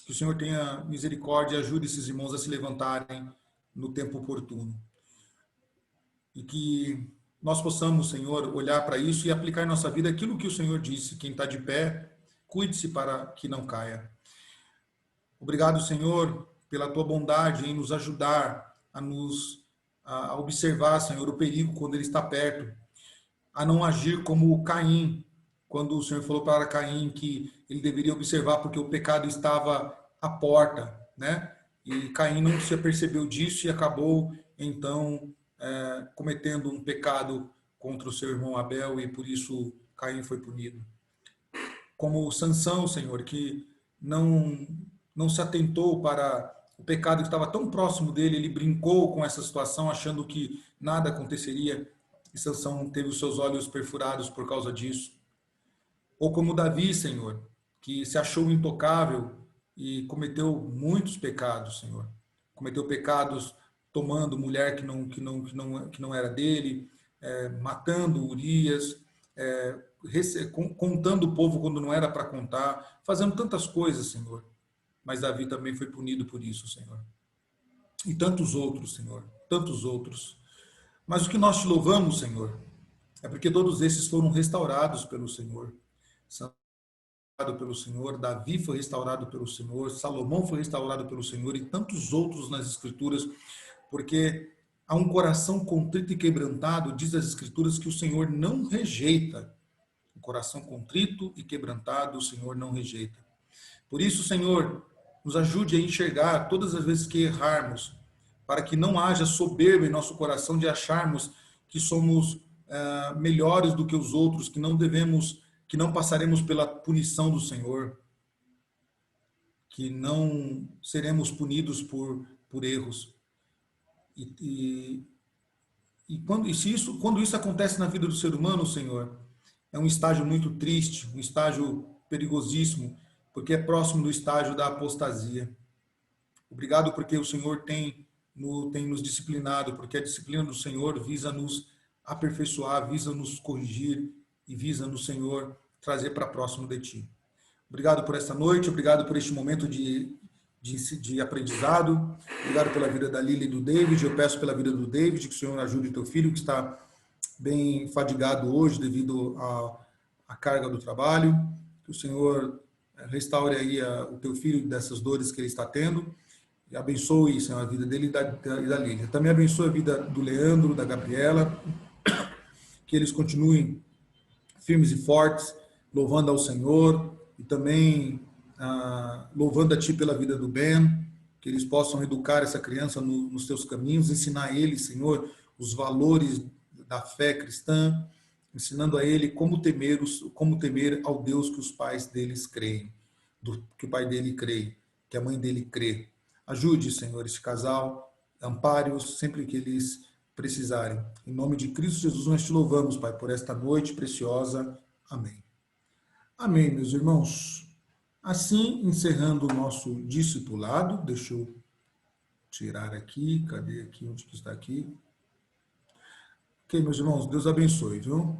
Que o Senhor tenha misericórdia e ajude esses irmãos a se levantarem no tempo oportuno. E que nós possamos, Senhor, olhar para isso e aplicar em nossa vida aquilo que o Senhor disse: quem está de pé, cuide-se para que não caia. Obrigado, Senhor, pela tua bondade em nos ajudar a observar, Senhor, o perigo quando ele está perto, a não agir como Caim, quando o Senhor falou para Caim que ele deveria observar porque o pecado estava à porta, né? E Caim não se apercebeu disso e acabou, então, cometendo um pecado contra o seu irmão Abel, e por isso Caim foi punido. Como Sansão, Senhor, que não se atentou para o pecado que estava tão próximo dele, ele brincou com essa situação, achando que nada aconteceria, e Sansão teve os seus olhos perfurados por causa disso. Ou como Davi, Senhor, que se achou intocável e cometeu muitos pecados, Senhor. Cometeu pecados tomando mulher que não era dele, matando Urias, contando o povo quando não era para contar, fazendo tantas coisas, Senhor. Mas Davi também foi punido por isso, Senhor. E tantos outros, Senhor, tantos outros. Mas o que nós te louvamos, Senhor, é porque todos esses foram restaurados pelo Senhor. Pelo Senhor, Davi foi restaurado pelo Senhor, Salomão foi restaurado pelo Senhor e tantos outros nas Escrituras, porque há um coração contrito e quebrantado, diz as Escrituras, que o Senhor não rejeita. Um coração contrito e quebrantado, o Senhor não rejeita. Por isso, Senhor, nos ajude a enxergar todas as vezes que errarmos, para que não haja soberba em nosso coração de acharmos que somos melhores do que os outros, que não passaremos pela punição do Senhor, que não seremos punidos por erros. Quando isso acontece na vida do ser humano, Senhor, é um estágio muito triste, um estágio perigosíssimo, porque é próximo do estágio da apostasia. Obrigado porque o Senhor tem nos disciplinado, porque a disciplina do Senhor visa nos aperfeiçoar, visa nos corrigir e visa no Senhor trazer para próximo de Ti. Obrigado por esta noite, obrigado por este momento de aprendizado, obrigado pela vida da Lili e do David. Eu peço pela vida do David, que o Senhor ajude o teu filho, que está bem fadigado hoje devido à carga do trabalho, que o Senhor restaure aí o teu filho dessas dores que ele está tendo, e abençoe, Senhor, a vida dele e da Lili. Também abençoe a vida do Leandro, da Gabriela, que eles continuem firmes e fortes, louvando ao Senhor, e também louvando a Ti pela vida do Ben, que eles possam educar essa criança nos Teus caminhos, ensinar a ele, Senhor, os valores da fé cristã, ensinando a ele como temer ao Deus que os pais deles creem, que o pai dele crê, que a mãe dele crê. Ajude, Senhor, esse casal, ampare-os sempre que eles precisarem. Em nome de Cristo Jesus, nós te louvamos, Pai, por esta noite preciosa. Amém. Amém, meus irmãos. Assim, encerrando o nosso discipulado, deixa eu tirar aqui, cadê aqui, onde que está aqui? Ok, meus irmãos, Deus abençoe, viu?